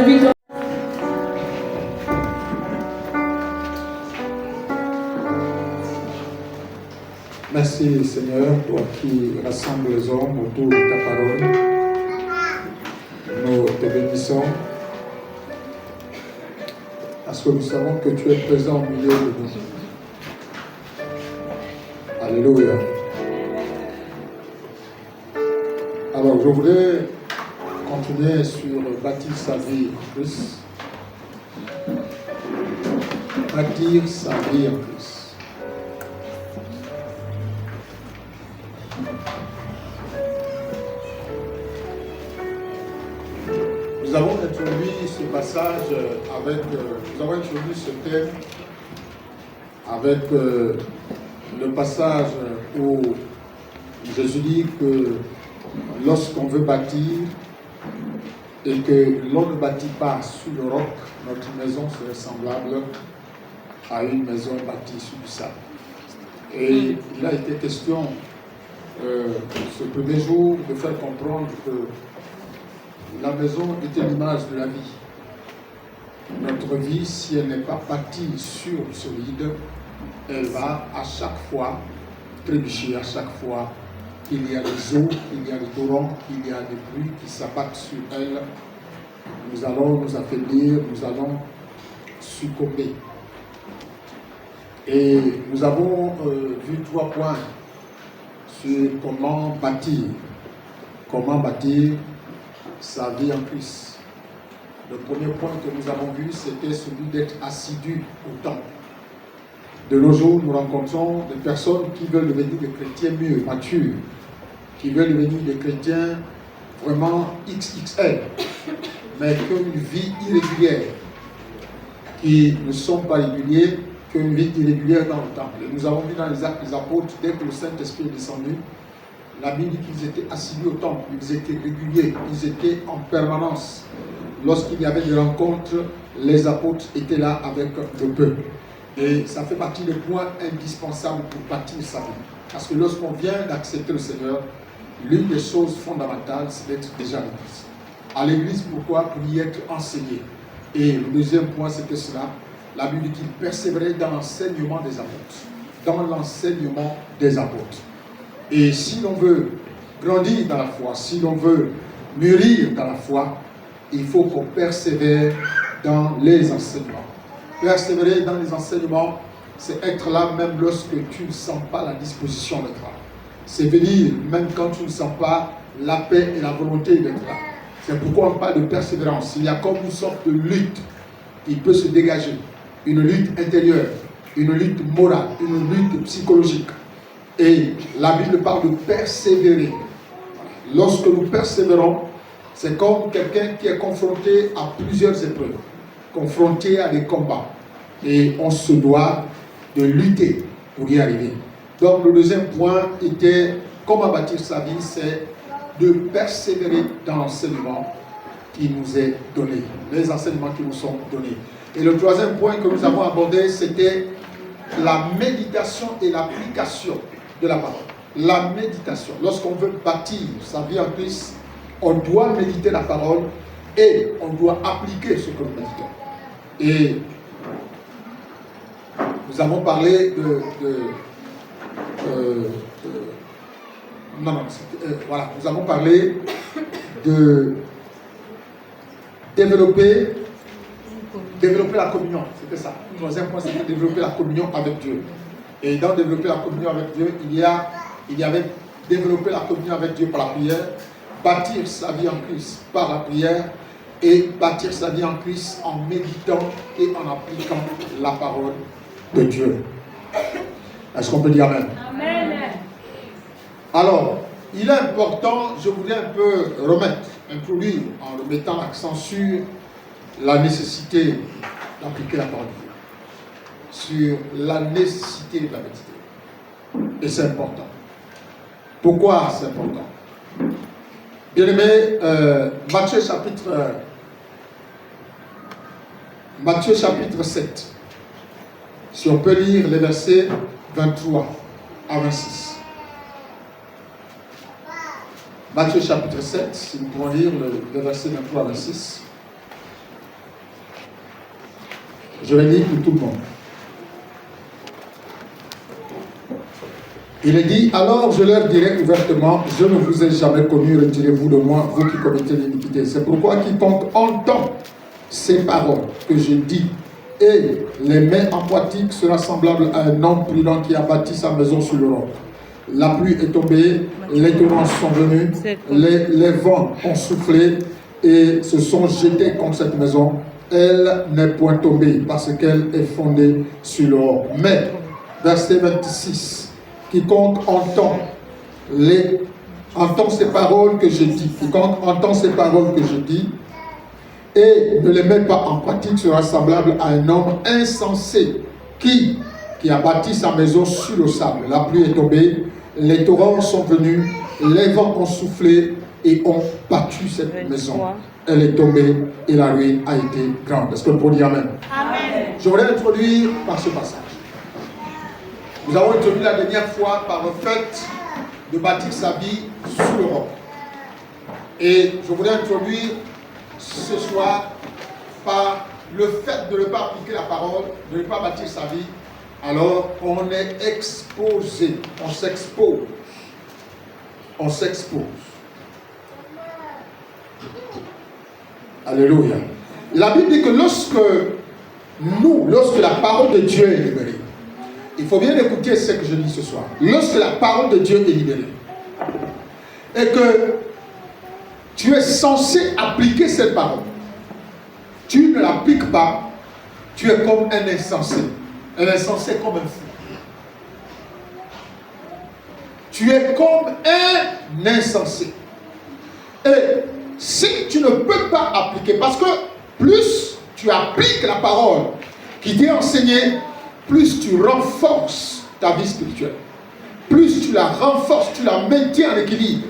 invitons. Merci Seigneur, toi qui rassembles les hommes autour de ta parole. Nous te bénissons parce que nous savons que tu es présent au milieu de nous. Alléluia. Alors je voudrais continuer sur bâtir sa vie en Christ. Bâtir sa vie en Christ. Nous avons introduit ce passage nous avons introduit ce thème avec le passage où Jésus dit que lorsqu'on veut bâtir et que l'on ne bâtit pas sur le roc, notre maison serait semblable à une maison bâtie sur du sable. Et il a été question ce premier jour de faire comprendre que la maison était l'image de la vie. Notre vie, si elle n'est pas bâtie sur le solide, elle va à chaque fois trébucher, à chaque fois qu'il y a des eaux, qu'il y a des torrents, qu'il y a des pluies qui s'abattent sur elle. Nous allons nous affaiblir, nous allons succomber. Et nous avons vu 3 points sur comment bâtir sa vie en Christ. Le premier point que nous avons vu, c'était celui d'être assidu au temple. De nos jours, nous rencontrons des personnes qui veulent devenir des chrétiens mieux, matures, qui veulent devenir des chrétiens vraiment XXL, mais qui ont une vie irrégulière, qui ne sont pas réguliers, qui ont une vie irrégulière dans le temple. Et nous avons vu dans les Actes des Apôtres, dès que le Saint-Esprit est descendu, la Bible dit qu'ils étaient assidus au temple, ils étaient réguliers, ils étaient en permanence. Lorsqu'il y avait des rencontres, les apôtres étaient là avec le peuple. Et ça fait partie des points indispensables pour bâtir sa vie. Parce que lorsqu'on vient d'accepter le Seigneur, l'une des choses fondamentales, c'est d'être déjà à l'église. À l'église, pourquoi? Pour y être enseigné. Et le deuxième point, c'était cela. La Bible dit qu'il persévérait dans l'enseignement des apôtres. Dans l'enseignement des apôtres. Et si l'on veut grandir dans la foi, si l'on veut mûrir dans la foi, il faut qu'on persévère dans les enseignements. Persévérer dans les enseignements, c'est être là même lorsque tu ne sens pas la disposition d'être là. C'est venir même quand tu ne sens pas la paix et la volonté d'être là. C'est pourquoi on parle de persévérance. Il y a comme une sorte de lutte qui peut se dégager. Une lutte intérieure, une lutte morale, une lutte psychologique. Et la Bible parle de persévérer. Lorsque nous persévérons, c'est comme quelqu'un qui est confronté à plusieurs épreuves, confronté à des combats. Et on se doit de lutter pour y arriver. Donc le deuxième point était comment bâtir sa vie, c'est de persévérer dans l'enseignement qui nous est donné, les enseignements qui nous sont donnés. Et le troisième point que nous avons abordé, c'était la méditation et l'application de la parole. La méditation. Lorsqu'on veut bâtir sa vie en Christ, on doit méditer la parole et on doit appliquer ce que nous méditons. Et nous avons parlé nous avons parlé de développer la communion, c'était ça. Le troisième point, c'était développer la communion avec Dieu. Et dans développer la communion avec Dieu, il y avait développer la communion avec Dieu par la prière, bâtir sa vie en Christ par la prière et bâtir sa vie en Christ en méditant et en appliquant la parole de Dieu. Est-ce qu'on peut dire Amen? Amen. Alors, il est important, je voudrais un peu introduire en remettant l'accent sur la nécessité d'appliquer la parole de Dieu, sur la nécessité de la méditer. Et c'est important. Pourquoi c'est important? Bien-aimé, Matthieu chapitre 7. Si on peut lire les versets 23 à 26. Matthieu chapitre 7, si nous pouvons lire le verset 23 à 26. Je vais lire pour tout le monde. Il est dit, alors je leur dirai ouvertement, je ne vous ai jamais connu, retirez-vous de moi, vous qui commettez l'iniquité. C'est pourquoi quiconque entend ces paroles que je dis et les met en pratique sera semblable à un homme prudent qui a bâti sa maison sur le roc. La pluie est tombée, les torrents sont venus, les vents ont soufflé et se sont jetés contre cette maison. Elle n'est point tombée parce qu'elle est fondée sur le roc. Mais, verset 26, quiconque entend ces paroles que je dis, quiconque entend ces paroles que je dis, et ne les met pas en pratique sera semblable à un homme insensé qui a bâti sa maison sur le sable. La pluie est tombée, les torrents sont venus, les vents ont soufflé et ont battu cette maison. Elle est tombée et la ruine a été grande. Est-ce que vous pouvez dire Amen? Amen. Je voudrais introduire par ce passage. Nous avons introduit la dernière fois par le fait de bâtir sa vie sous le roc. Et je voudrais introduire ce soir par le fait de ne pas appliquer la parole, de ne pas bâtir sa vie. Alors on est exposé, on s'expose. On s'expose. Alléluia. La Bible dit que lorsque la parole de Dieu est libérée, il faut bien écouter ce que je dis ce soir. Lorsque la parole de Dieu est libérée et que tu es censé appliquer cette parole, tu ne l'appliques pas, tu es comme un insensé. Un insensé comme un fou. Tu es comme un insensé. Et si tu ne peux pas appliquer, parce que plus tu appliques la parole qui t'est enseignée, plus tu renforces ta vie spirituelle. Plus tu la renforces, tu la maintiens en équilibre.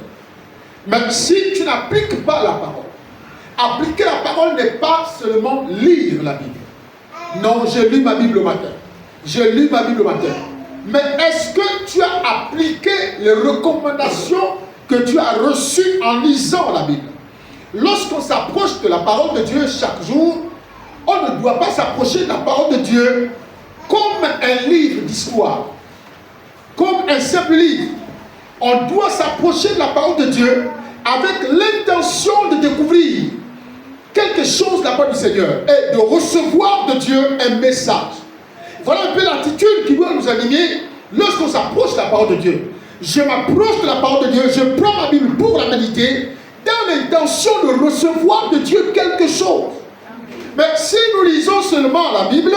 Mais si tu n'appliques pas la parole, appliquer la parole n'est pas seulement lire la Bible. Non, j'ai lu ma Bible le matin. J'ai lu ma Bible le matin. Mais est-ce que tu as appliqué les recommandations que tu as reçues en lisant la Bible? Lorsqu'on s'approche de la parole de Dieu chaque jour, on ne doit pas s'approcher de la parole de Dieu comme un livre d'histoire, comme un simple livre. On doit s'approcher de la parole de Dieu avec l'intention de découvrir quelque chose de la part du Seigneur et de recevoir de Dieu un message. Voilà un peu l'attitude qui doit nous animer lorsqu'on s'approche de la parole de Dieu. Je m'approche de la parole de Dieu, je prends ma Bible pour la méditer dans l'intention de recevoir de Dieu quelque chose. Mais si nous lisons seulement la Bible,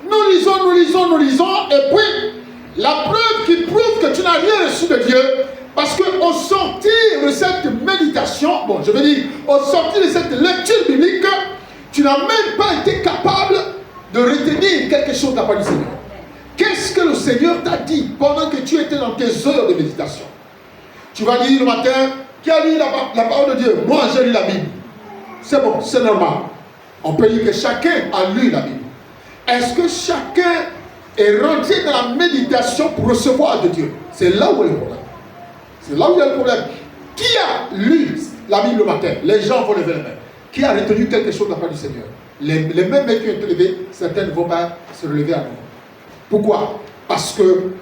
nous lisons, et puis la preuve qui prouve que tu n'as rien reçu de Dieu, parce qu'au sortir de cette méditation, au sortir de cette lecture biblique, tu n'as même pas été capable de retenir quelque chose de la part du Seigneur. Qu'est-ce que le Seigneur t'a dit pendant que tu étais dans tes heures de méditation? Tu vas lire le matin, qui a lu la parole de Dieu? Moi, j'ai lu la Bible. C'est bon, c'est normal. On peut dire que chacun a lu la Bible. Est-ce que chacun est rentré dans la méditation pour recevoir de Dieu? C'est là où est le problème. C'est là où il y a le problème. Qui a lu la Bible le matin? Les gens vont lever les mains. Qui a retenu quelque chose de la part du Seigneur? Les mêmes mains qui ont été levées, certains ne vont pas se relever à nouveau. Pourquoi? Parce que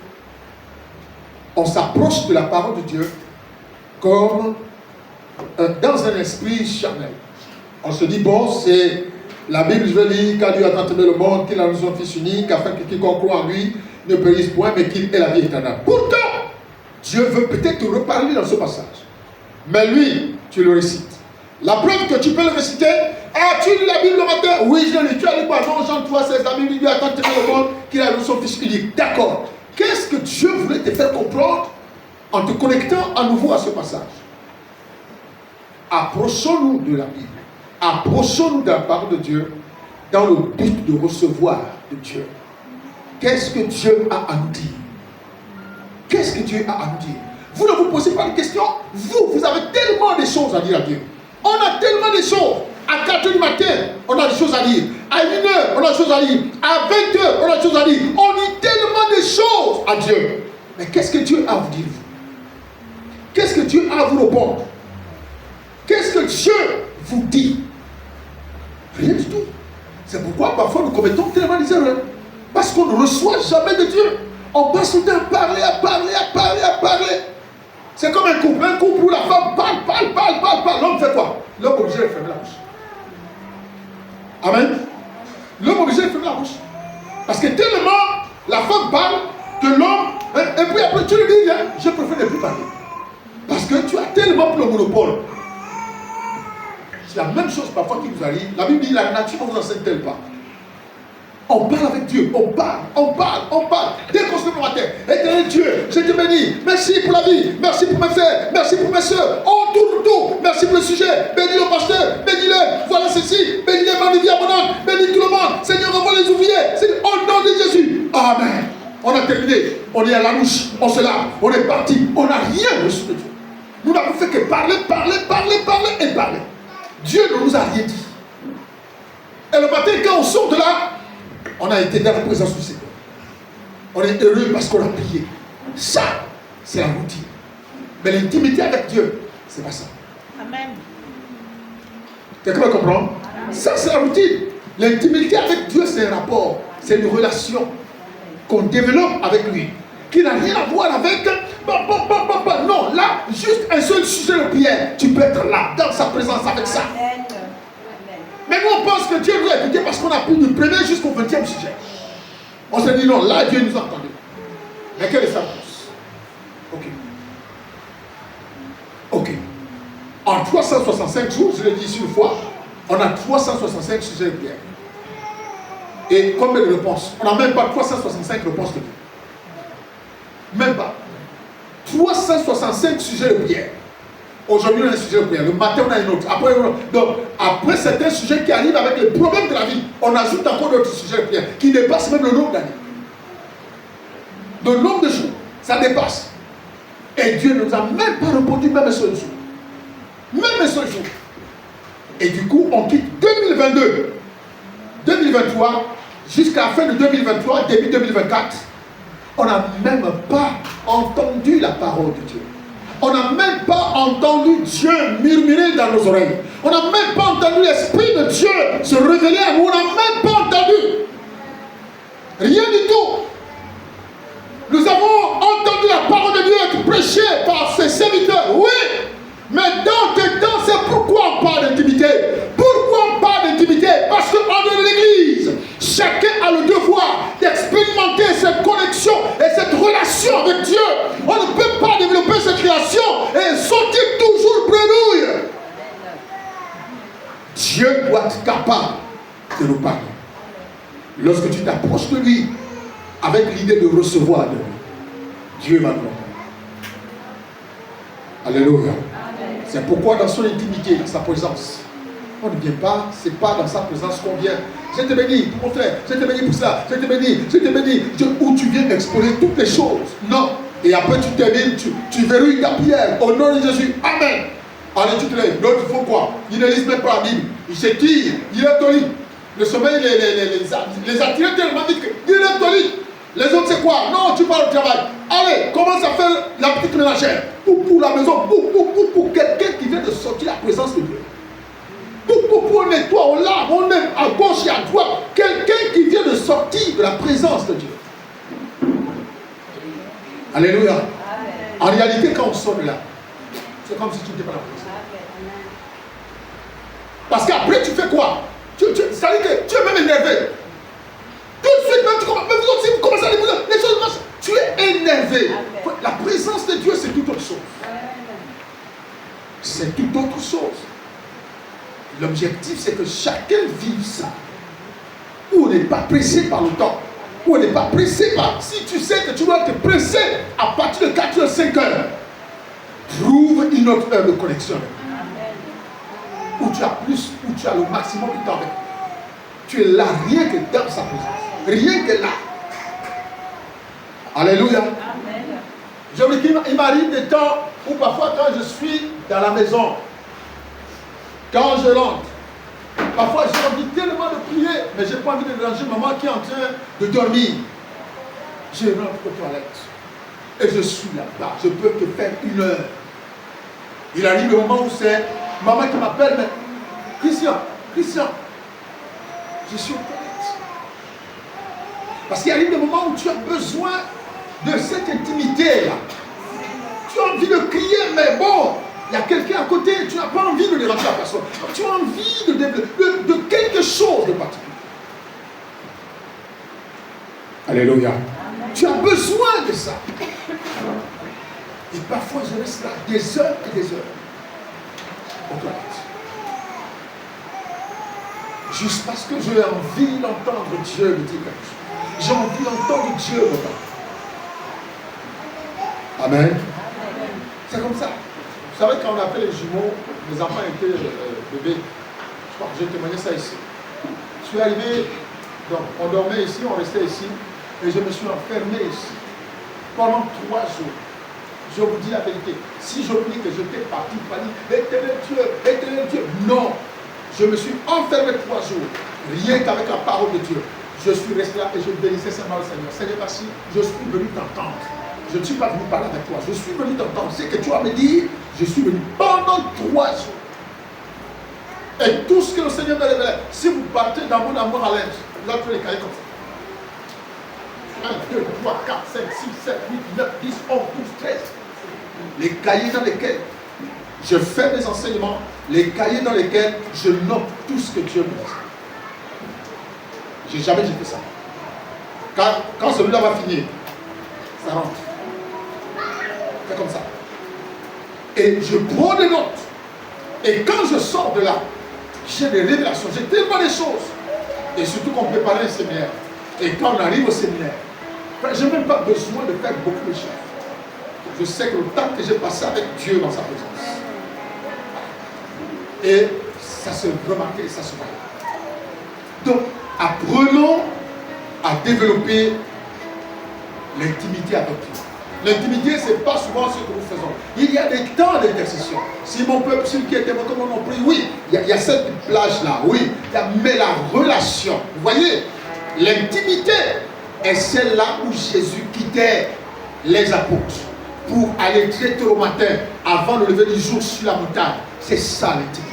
on s'approche de la parole de Dieu comme dans un esprit charnel. On se dit, bon, c'est la Bible, je vais lire, car Dieu a tant aimé le monde, qu'il a donné son Fils unique, afin que quiconque croit en lui ne périsse point, mais qu'il ait la vie éternelle. Pourtant, Dieu veut peut-être te reparler dans ce passage. Mais lui, tu le récites. La preuve que tu peux le réciter, tu lis la Bible le matin? Oui, je l'ai lu. Tu as lu quoi? Non, Jean 3, 16, la Bible, Dieu a tant aimé le monde, qu'il a donné son Fils unique. D'accord. Qu'est-ce que Dieu voulait te faire comprendre en te connectant à nouveau à ce passage? Approchons-nous de la Bible. Approchons-nous de la parole de Dieu dans le but de recevoir de Dieu. Qu'est-ce que Dieu a à nous dire? Qu'est-ce que Dieu a à nous dire? Vous ne vous posez pas de questions. Vous avez tellement de choses à dire à Dieu. On a tellement de choses. À 4 h du matin, on a des choses à dire. À 1 h, on a des choses à dire. À 20 h, on a des choses à dire. On dit tellement de choses à Dieu. Mais qu'est-ce que Dieu a à vous dire, vous? Qu'est-ce que Dieu a à vous répondre? Qu'est-ce que Dieu vous dit? Rien du tout. C'est pourquoi parfois nous commettons tellement des erreurs. Parce qu'on ne reçoit jamais de Dieu. On passe tout le temps à parler, à parler, à parler, à parler. C'est comme un couple. Un couple où la femme parle. L'homme fait quoi? L'homme est obligé de fermer la bouche. Amen. L'homme est obligé de fermer la bouche. Parce que tellement la femme parle que l'homme... Et puis après tu lui dis, hein, je préfère ne plus parler. Parce que tu as tellement le monopole. C'est la même chose parfois qui nous arrive. La Bible dit, la nature ne vous enseigne-t-elle pas? On parle avec Dieu, on parle. Dès qu'on se lève le matin, éternel Dieu, je te bénis. Merci pour la vie, merci pour mes frères, merci pour mes soeurs. On tourne tout. Merci pour le sujet. Bénis le pasteur, bénis-le. Voilà ceci, bénis les mains de vie abondante, bénis tout le monde. Seigneur, envoie les ouvriers. Au nom de Jésus. Amen. On a terminé. On est à la louche. On se lave. On est parti. On n'a rien reçu de Dieu. Nous n'avons fait que parler. Dieu ne nous a rien dit. Et le matin, quand on sort de là, on a été dans la présence du Seigneur. On est heureux parce qu'on a prié. Ça, c'est la routine. Mais l'intimité avec Dieu, c'est pas ça. Amen. Quelqu'un va comprendre? Ça, c'est la routine. L'intimité avec Dieu, c'est un rapport. C'est une relation qu'on développe avec lui. Qui n'a rien à voir avec... Non, là, juste un seul sujet de prière. Tu peux être là, dans sa présence avec ça. Amen. Mais nous, on pense que Dieu nous a écouté parce qu'on a pris du premier jusqu'au 20e sujet. On s'est dit non, là, Dieu nous a entendu. Mais quelle est sa réponse? Ok. En 365 jours, je l'ai dit ici une fois, on a 365 sujets de prière. Et combien de réponses? On n'a même pas 365 réponses de prière. Même pas. 365 sujets de prière. Aujourd'hui, on a un sujet de prière. Le matin, on a une autre. Après certains sujets qui arrivent avec les problèmes de la vie, on ajoute encore d'autres sujets de prière qui dépassent même le nombre d'années. Le nombre de jours, ça dépasse. Et Dieu ne nous a même pas répondu, même un seul jour. Même un seul jour. Et du coup, on quitte 2022, 2023, jusqu'à la fin de 2023, début 2024. On n'a même pas entendu la parole de Dieu. On n'a même pas entendu Dieu murmurer dans nos oreilles. On n'a même pas entendu l'Esprit de Dieu se révéler à nous. On n'a même pas entendu. Rien du tout. Nous avons entendu la parole de Dieu être prêchée par ses serviteurs. Oui, mais dans tes temps, c'est pourquoi on parle d'intimité. Pourquoi on parle d'intimité? Parce qu'en dehors de l'Église, chacun a le devoir d'expérimenter cette connexion et cette relation avec Dieu. On ne peut pas développer cette relation et sortir toujours bredouille. Dieu doit être capable de nous parler. Lorsque tu t'approches de lui avec l'idée de recevoir de lui, Dieu va nous répondre. Alléluia. C'est pourquoi dans son intimité, dans sa présence, on ne vient pas, c'est pas dans sa présence qu'on vient. Je te bénis pour mon frère, je te bénis pour ça, je te bénis, où tu viens exposer toutes les choses. Non. Et après tu termines, tu verrouilles ta prière au nom de Jésus. Amen. Allez, tu te lèves. L'autre, il faut quoi? Il ne lit même pas la Bible. Il se tire, il est au lit. Le sommeil les attire tellement vite qu'il est au lit. Les autres, c'est quoi? Non, tu parles au travail. Allez, commence à faire la petite ménagère. Pour la maison, pour quelqu'un qui vient de sortir la présence de Dieu. On nettoie, on lave, on aime à gauche et à droite. Quelqu'un qui vient de sortir de la présence de Dieu. Alléluia. Amen. En réalité, quand on sort de là, c'est comme si tu n'étais pas la présence. Parce qu'après, tu fais quoi? C'est-à-dire que tu es même énervé. Tout de suite, même tu commences, mais vous aussi, vous commencez à les choses marchent. Tu es énervé. Amen. La présence de Dieu, c'est tout autre chose. C'est tout autre chose. L'objectif, c'est que chacun vive ça. Où on n'est pas pressé par le temps. Où on n'est pas pressé par... Si tu sais que tu dois te presser à partir de 4 h, 5 h, trouve une autre heure de connexion. Où tu as plus, où tu as le maximum de temps avec. Tu es là, rien que dans sa présence. Rien que là. Alléluia. Je veux dire qu'il m'arrive des temps où parfois quand je suis dans la maison, quand je rentre, parfois j'ai envie tellement de prier, mais je n'ai pas envie de déranger maman qui est en train de dormir. Je rentre aux toilettes et je suis là-bas. Je peux te faire 1 heure. Il arrive le moment où c'est maman qui m'appelle, mais Christian, Je suis aux toilettes. Parce qu'il arrive des moments où tu as besoin de cette intimité-là. Tu as envie de crier, mais bon, il y a quelqu'un à côté, tu n'as pas envie de déranger la personne. Tu as envie de quelque chose de particulier. Alléluia. Tu as besoin de ça. Et parfois, je reste là des heures et des heures. Aux toilettes. Juste parce que j'ai envie d'entendre Dieu me dire quelque chose. J'ai envie d'entendre Dieu me parler. Amen. C'est comme ça. Vous savez, quand on appelle les jumeaux, les enfants étaient bébés. Je crois que j'ai témoigné ça ici. Je suis arrivé, donc on dormait ici, on restait ici, et je me suis enfermé ici pendant 3 jours. Je vous dis la vérité. Si j'oublie que j'étais parti pour dire Éternel Dieu, non. Je me suis enfermé 3 jours, rien qu'avec la parole de Dieu. Je suis resté là et je bénissais seulement le Seigneur. Seigneur, merci, je suis venu t'entendre. Je ne suis pas venu parler avec toi. Je suis venu t'entendre. Ce que tu as me dit, je suis venu pendant 3 jours. Et tout ce que le Seigneur me révélait, si vous partez dans mon amour à l'aide, vous allez les cahiers comme ça. 1, 2, 3, 4, 5, 6, 7, 8, 9, 10, 11, 12, 13. Les cahiers dans lesquels je fais mes enseignements, les cahiers dans lesquels je note tout ce que Dieu me dit. J'ai jamais dit ça. Quand celui-là va finir, ça rentre. C'est comme ça. Et je prends des notes. Et quand je sors de là, j'ai des révélations, j'ai tellement de choses. Et surtout qu'on préparait un séminaire. Et quand on arrive au séminaire, je n'ai même pas besoin de faire beaucoup de choses. Je sais que le temps que j'ai passé avec Dieu dans sa présence, et ça se remarquait, ça se voyait. Donc, apprenons à développer l'intimité avec Dieu. L'intimité, ce n'est pas souvent ce que nous faisons. Il y a des temps d'intercession. Si mon peuple, celui qui était mort, comment on prie, oui, il y a cette plage-là, oui. Mais la relation, vous voyez, l'intimité est celle-là où Jésus quittait les apôtres pour aller très tôt au matin, avant le lever du jour sur la montagne. C'est ça l'intimité.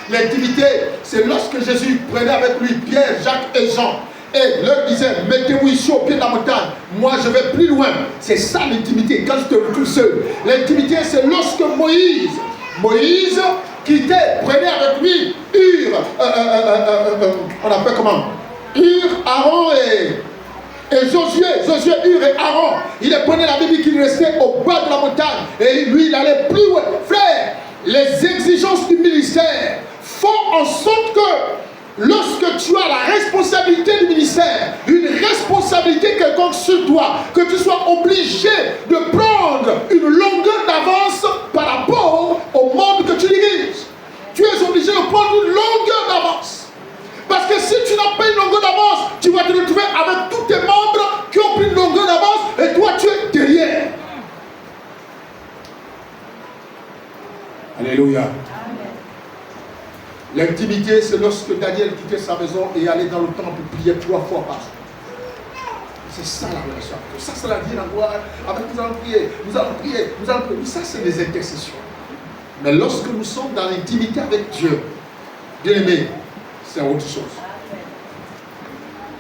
L'intimité, c'est lorsque Jésus prenait avec lui Pierre, Jacques et Jean, et leur disait, mettez-vous ici au pied de la montagne, moi je vais plus loin. C'est ça l'intimité, quand je te retrouve seul. L'intimité, c'est lorsque Moïse quittait, prenait avec lui Hur, on appelle comment, Hur, Aaron et Josué, Hur et Aaron. Il prenait la Bible qu'il restait au bas de la montagne, et lui il allait plus loin. Frère, les exigences du ministère font en sorte que lorsque tu as la responsabilité du ministère, une responsabilité quelconque sur toi, que tu sois obligé de prendre une longueur d'avance par rapport au monde que tu diriges. Tu es obligé de prendre une longueur d'avance. Parce que si tu n'as pas une longueur d'avance, tu vas te retrouver avec tous tes membres qui ont pris une longueur d'avance et toi tu es derrière. Alléluia. L'intimité, c'est lorsque Daniel quittait sa maison et allait dans le temple prier 3 fois par jour. C'est ça la relation. Ça, c'est la vie en gloire. Avec nous allons prier, nous allons prier, nous allons prier. Ça, c'est des intercessions. Mais lorsque nous sommes dans l'intimité avec Dieu, bien aimé, c'est autre chose.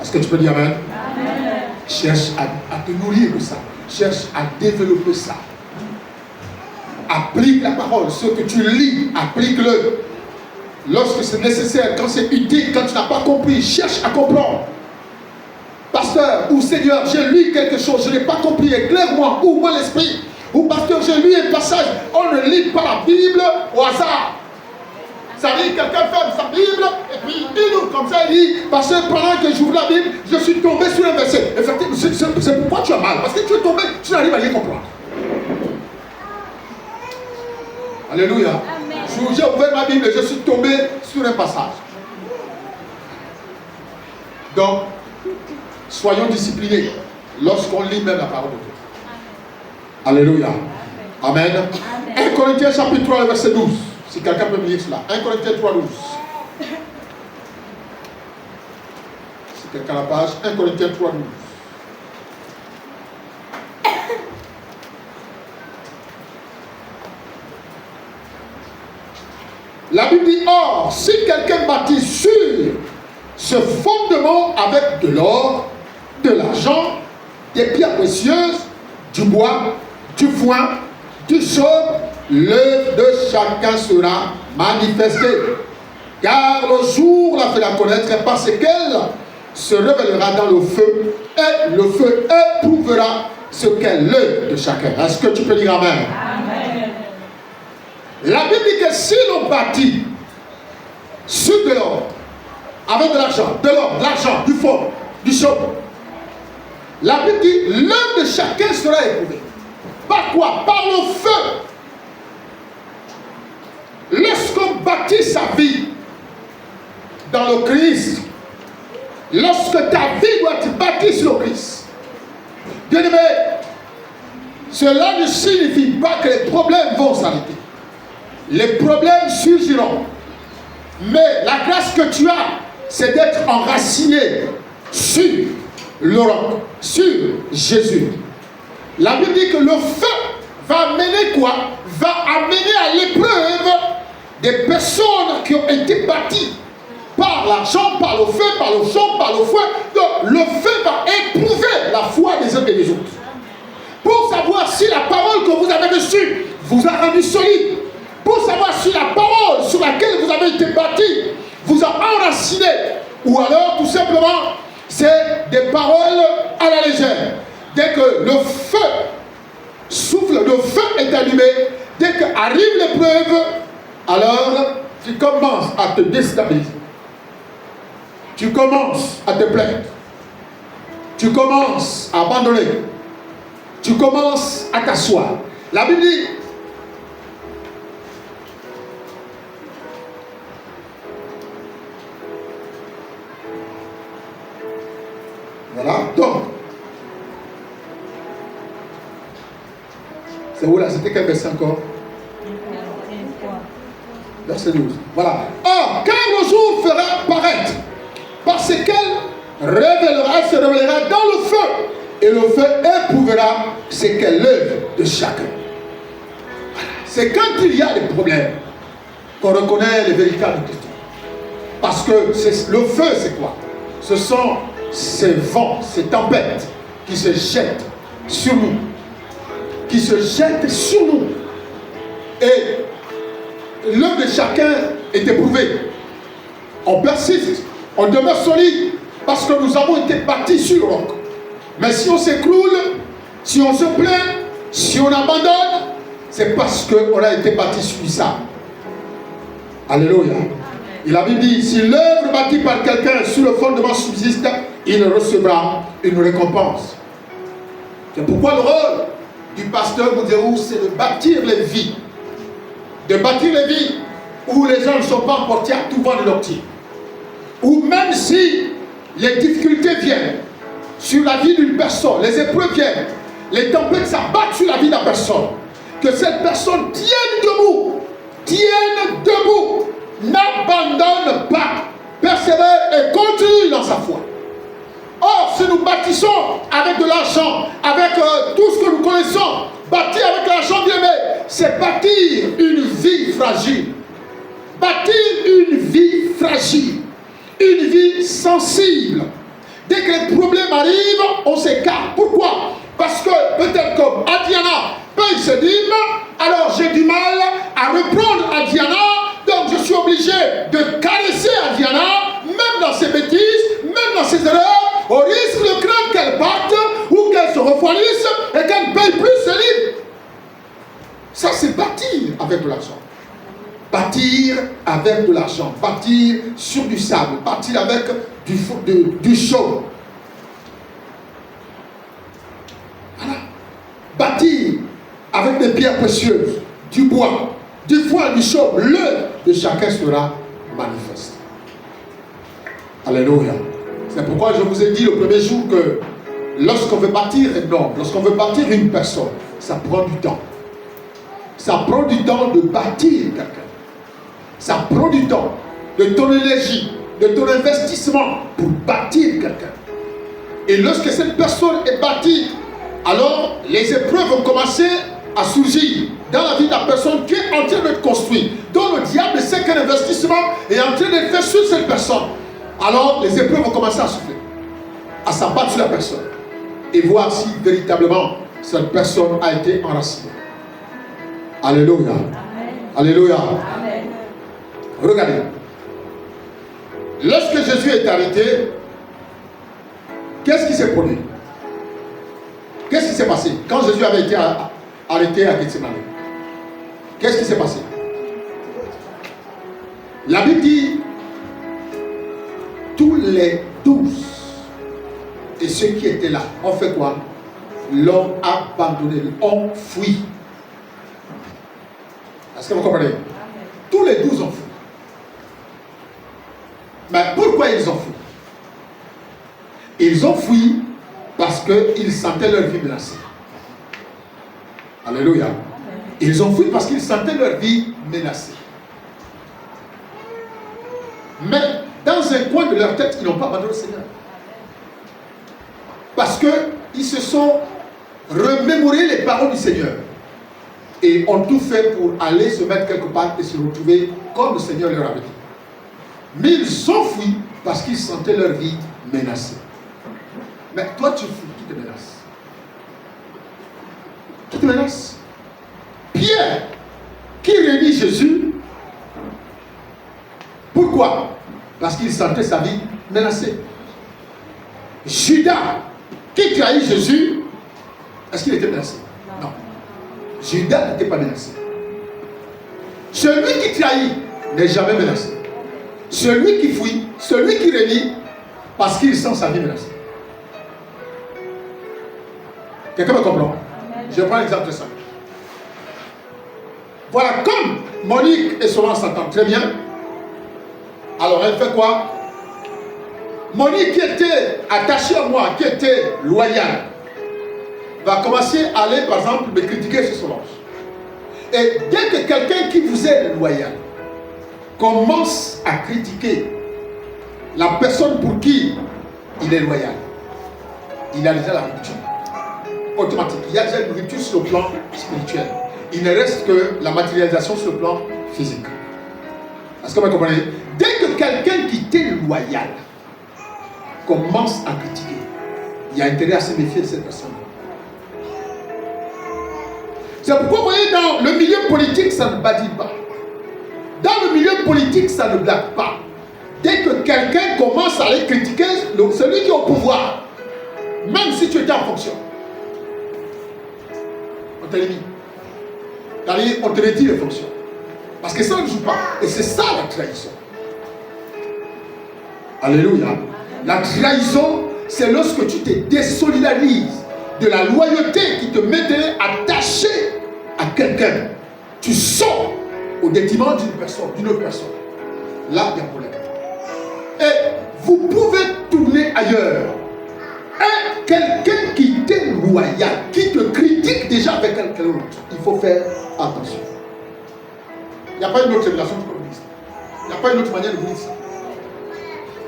Est-ce que tu peux dire amen? Amen. Cherche à te nourrir de ça. Cherche à développer ça. Applique la parole. Ce que tu lis, applique-le. Lorsque c'est nécessaire, quand c'est utile, quand tu n'as pas compris, cherche à comprendre. Pasteur ou Seigneur, j'ai lu quelque chose, je n'ai pas compris, éclaire-moi, ouvre-moi l'esprit. Ou pasteur, j'ai lu un passage, on ne lit pas la Bible au hasard. Ça dit, quelqu'un ferme sa Bible, et puis il ouvre comme ça, il dit, pasteur, pendant que j'ouvre la Bible, je suis tombé sur un verset. Effectivement, c'est pourquoi tu as mal, parce que tu es tombé, tu n'arrives à rien comprendre. Alléluia. Amen. J'ai ouvert ma Bible et je suis tombé sur un passage. Donc, soyons disciplinés lorsqu'on lit même la parole de Dieu. Amen. Alléluia. Amen. Amen. 1 Corinthiens chapitre 3, verset 12. Si quelqu'un peut me lire cela. 1 Corinthiens 3, 12. Si quelqu'un a la page, 1 Corinthiens 3, 12. La Bible dit, or, si quelqu'un bâtit sur ce fondement avec de l'or, de l'argent, des pierres précieuses, du bois, du foin, du chaume, l'œuvre de chacun sera manifestée. Car le jour la fera connaître parce qu'elle se révélera dans le feu et le feu éprouvera ce qu'est l'œuvre de chacun. Est-ce que tu peux dire amen? Amen. La Bible dit que si l'on bâtit sur de l'or, avec de l'argent, de l'or, de l'argent, du fond, du chaume, la Bible dit l'œuvre de chacun sera éprouvée. Par quoi? Par le feu. Lorsqu'on bâtit sa vie dans le Christ, lorsque ta vie doit être bâtie sur le Christ, bien-aimé, cela ne signifie pas que les problèmes vont s'arrêter. Les problèmes surgiront. Mais la grâce que tu as, c'est d'être enraciné sur le roc, sur Jésus. La Bible dit que le feu va amener quoi? Va amener à l'épreuve des personnes qui ont été bâties par l'argent, par le feu, par le chaume, par le feu. Donc le feu va éprouver la foi des uns et des autres. Pour savoir si la parole que vous avez reçue vous a rendu solide. Pour savoir si la parole sur laquelle vous avez été bâti vous a enraciné. Ou alors tout simplement c'est des paroles à la légère. Dès que le feu souffle, le feu est allumé, dès qu'arrive l'épreuve, alors tu commences à te déstabiliser. Tu commences à te plaindre. Tu commences à abandonner. Tu commences à t'asseoir. La Bible dit, voilà, donc, c'est où là? C'était quel verset encore? Verset 12. Voilà. Or, quand le jour fera paraître, parce qu'elle se révélera dans le feu, et le feu éprouvera ce qu'est l'œuvre de chacun. Voilà. C'est quand il y a des problèmes qu'on reconnaît les véritables chrétiens. Parce que le feu, c'est quoi? Ce sont ces vents, ces tempêtes qui se jettent sur nous. Qui se jettent sur nous. Et l'œuvre de chacun est éprouvée. On persiste, on demeure solide parce que nous avons été bâtis sur le roc. Mais si on s'écroule, si on se plaint, si on abandonne, c'est parce qu'on a été bâti sur du sable. Alléluia. Et la Bible dit, si l'œuvre bâtie par quelqu'un sur le fondement subsiste, il recevra une récompense. C'est pourquoi le rôle du pasteur Goudérou, c'est de bâtir les vies. De bâtir les vies où les gens ne sont pas emportés à tout vent de doctrine. Où même si les difficultés viennent sur la vie d'une personne, les épreuves viennent, les tempêtes s'abattent sur la vie de la personne, que cette personne tienne debout, n'abandonne pas, persévère et continue dans sa foi. Or, si nous bâtissons avec de l'argent, avec tout ce que nous connaissons, bâtir avec l'argent bien aimé, c'est bâtir une vie fragile. Bâtir une vie fragile, une vie sensible. Dès que les problèmes arrivent, on s'écarte. Pourquoi? Parce que peut-être comme Adiana paye ses dîmes, alors j'ai du mal à reprendre Adiana, donc je suis obligé de caresser Adiana, même dans ses bêtises, même dans ses erreurs, au risque de craindre qu'elle parte ou qu'elle se refroidisse et qu'elle ne paye plus ses livres. Ça, c'est bâtir avec de l'argent. Bâtir avec de l'argent, bâtir sur du sable, bâtir avec du chaud. Voilà. Bâtir avec des pierres précieuses, du bois, du foin, du chaud. L'œuvre de chacun sera manifeste. Alléluia. C'est pourquoi je vous ai dit le premier jour que lorsqu'on veut bâtir un homme, lorsqu'on veut bâtir une personne, ça prend du temps. Ça prend du temps de bâtir quelqu'un. Ça prend du temps de ton énergie, de ton investissement pour bâtir quelqu'un. Et lorsque cette personne est bâtie, alors les épreuves vont commencer à surgir dans la vie de la personne qui est en train d'être construite, dont le diable sait qu'un investissement est en train d'être fait sur cette personne. Alors les épreuves vont commencer à souffler, à s'abattre sur la personne et voir si véritablement cette personne a été enracinée. Alléluia. Amen. Alléluia. Amen. Regardez. Lorsque Jésus est arrêté, qu'est-ce qui s'est produit? Qu'est-ce qui s'est passé quand Jésus avait été arrêté à Gethsemane? Qu'est-ce qui s'est passé? La Bible dit tous les 12 et ceux qui étaient là ont fait quoi? L'ont abandonné, ont fui. Est-ce que vous comprenez? Tous les 12 ont fui. Mais pourquoi ils ont fui? Ils ont fui parce qu'ils sentaient leur vie menacée. Alléluia. Ils ont fui parce qu'ils sentaient leur vie menacée. Mais dans un coin de leur tête, ils n'ont pas abandonné le Seigneur. Parce qu'ils se sont remémorés les paroles du Seigneur. Et ont tout fait pour aller se mettre quelque part et se retrouver comme le Seigneur leur avait dit. Mais ils ont fui parce qu'ils sentaient leur vie menacée. Mais toi tu fuis, qui te menace? Qui te menace? Pierre, qui renie Jésus. Pourquoi? Parce qu'il sentait sa vie menacée. Judas, qui trahit Jésus, est-ce qu'il était menacé? Non. Judas n'était pas menacé. Celui qui trahit n'est jamais menacé. Celui qui fuit, celui qui renie, parce qu'il sent sa vie menacée. Quelqu'un me comprend? Je prends l'exemple de ça. Voilà, comme Monique et Solange s'entendent très bien, alors elle fait quoi? Monique, qui était attachée à moi, qui était loyale, va commencer à aller, par exemple, me critiquer sur Solange. Et dès que quelqu'un qui vous est loyal commence à critiquer la personne pour qui il est loyal, il a déjà la rupture automatique. Il y a déjà une rupture sur le plan spirituel. Il ne reste que la matérialisation sur le plan physique. Est-ce que vous comprenez? Dès que quelqu'un qui t'est loyal commence à critiquer, il y a intérêt à se méfier de cette personne. C'est pourquoi vous voyez, dans le milieu politique, ça ne badine pas. Dans le milieu politique, ça ne blague pas. Dès que quelqu'un commence à aller critiquer celui qui est au pouvoir, même si tu étais en fonction, on t'élimine. On te retire les fonctions. Parce que ça ne joue pas. Et c'est ça la trahison. Alléluia. La trahison, c'est lorsque tu te désolidarises de la loyauté qui te mettait attaché à quelqu'un. Tu sors au détriment d'une autre personne. Là, il y a un problème. Et vous pouvez tourner ailleurs. Et quelqu'un qui t'est loyal, qui te critique déjà avec quelqu'un d'autre, il faut faire attention. Il n'y a pas une autre révélation que vous dites. Il n'y a pas une autre manière de vous dire ça.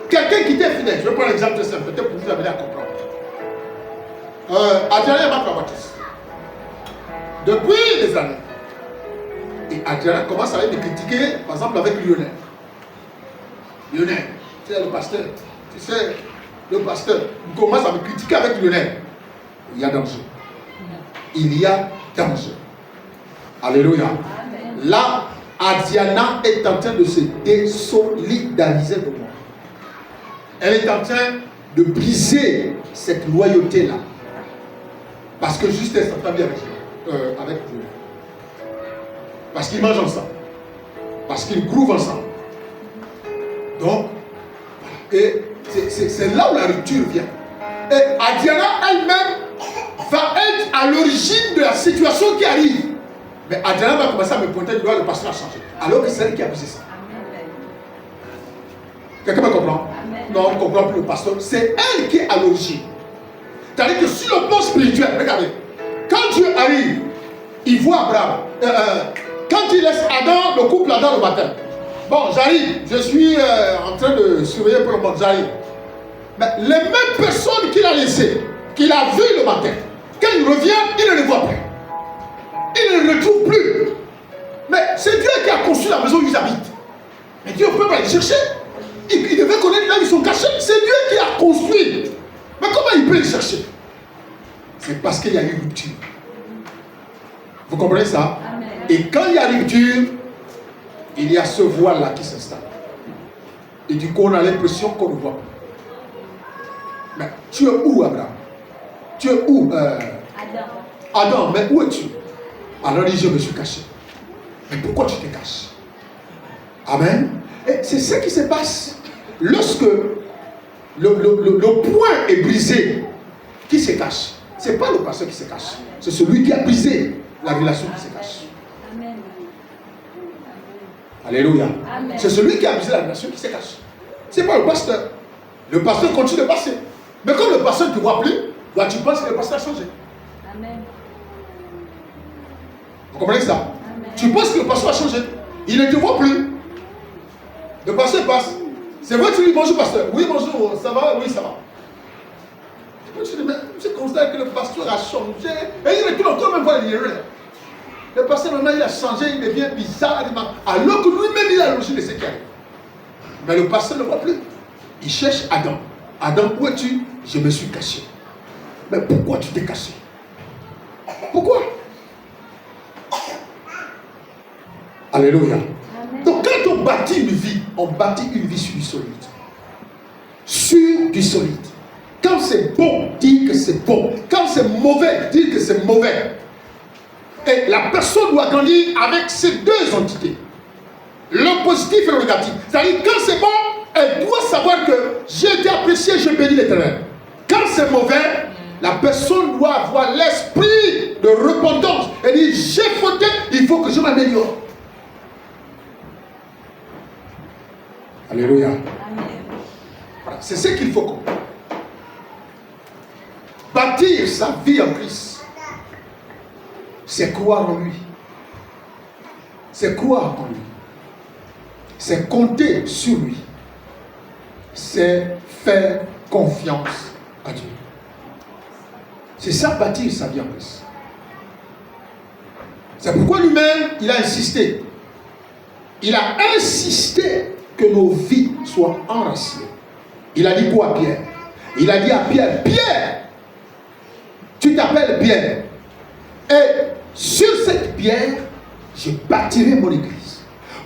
Quelqu'un qui t'est fidèle, je vais prendre l'exemple simple, peut-être pour vous amener à comprendre. Adrien est ma baptiste. Depuis des années. Et Adrien commence à aller me critiquer, par exemple, avec Lionel. Lionel, tu sais, le pasteur. Tu sais, le pasteur. Il commence à me critiquer avec Lionel. Il y a danger. Il y a danger. Alléluia. Amen. Là, Adriana est en train de se désolidariser de moi. Elle est en train de briser cette loyauté-là. Parce que juste elle s'entend bien avec Dieu. Parce qu'ils mangent ensemble. Parce qu'ils grouvent ensemble. Donc, et c'est là où la rupture vient. Et Adriana elle-même va être à l'origine de la situation qui arrive. Mais Adriana va commencer à me pointer du doigt, le pasteur a changé. Alors que c'est elle qui a abusé ça. Quelqu'un me comprend? Amen. Non, on ne comprend plus le pasteur. C'est elle qui est à l'origine. C'est-à-dire que sur le plan spirituel, regardez, quand Dieu arrive, il voit Abraham. Quand il laisse Adam, le couple Adam le matin. Bon, j'arrive, je suis en train de surveiller pour le monde, j'arrive. Mais les mêmes personnes qu'il a laissées, qu'il a vues le matin, quand il revient, il ne les voit plus. Il ne les retrouve plus. Mais c'est Dieu qui a construit la maison où ils habitent. Mais Dieu ne peut pas les chercher. Il devait connaître là où ils sont cachés. C'est Dieu qui a construit. Mais comment il peut les chercher? C'est parce qu'il y a eu rupture. Vous comprenez ça? Amen. Et quand il y a rupture, il y a ce voile-là qui s'installe. Et du coup, on a l'impression qu'on ne voit pas. Mais tu es où, Abraham? Tu es où, Adam, mais où es-tu? Alors il dit, je me suis caché. Mais pourquoi tu te caches? Amen. Et c'est ce qui se passe lorsque le point est brisé. Qui se cache? Ce n'est pas le pasteur qui se cache. C'est celui qui a brisé la relation qui se cache. Amen. Alléluia. Amen. C'est celui qui a brisé la relation qui se cache. Ce n'est pas le pasteur. Le pasteur continue de passer. Mais quand le pasteur ne te voit plus, là tu penses que le pasteur a changé. Amen. Vous comprenez ça? Amen. Tu penses que le pasteur a changé. Il ne te voit plus. Le pasteur passe. C'est vrai que tu lui dis bonjour pasteur. Oui bonjour, ça va? Oui ça va. Tu constates que le pasteur a changé. Et il retourne encore même voir l'erreur. Le pasteur maintenant il a changé, il devient bizarre. Alors que lui-même il a logé de ce qui arrive. Mais le pasteur ne le voit plus. Il cherche Adam. Adam, où es-tu? Je me suis caché. Mais pourquoi tu t'es caché? Pourquoi? Alléluia. Amen. Donc quand on bâtit une vie, on bâtit une vie sur du solide. Sur du solide. Quand c'est bon, dis que c'est bon. Quand c'est mauvais, dis que c'est mauvais. Et la personne doit grandir avec ces deux entités. Le positif et le négatif. C'est-à-dire quand c'est bon, elle doit savoir que j'ai été apprécié, je bénis l'Éternel. Quand c'est mauvais, la personne doit avoir l'esprit de repentance. Elle dit, j'ai fauté, il faut que je m'améliore. Alléluia. Amen. Voilà, c'est ce qu'il faut comprendre. Bâtir sa vie en Christ, c'est croire en lui. C'est croire en lui. C'est compter sur lui. C'est faire confiance à Dieu. C'est ça, bâtir sa vie en Christ. C'est pourquoi lui-même, il a insisté. Il a insisté que nos vies soient enracinées. Il a dit quoi à Pierre? Il a dit à Pierre, Pierre, tu t'appelles Pierre. Et sur cette pierre, je bâtirai mon église.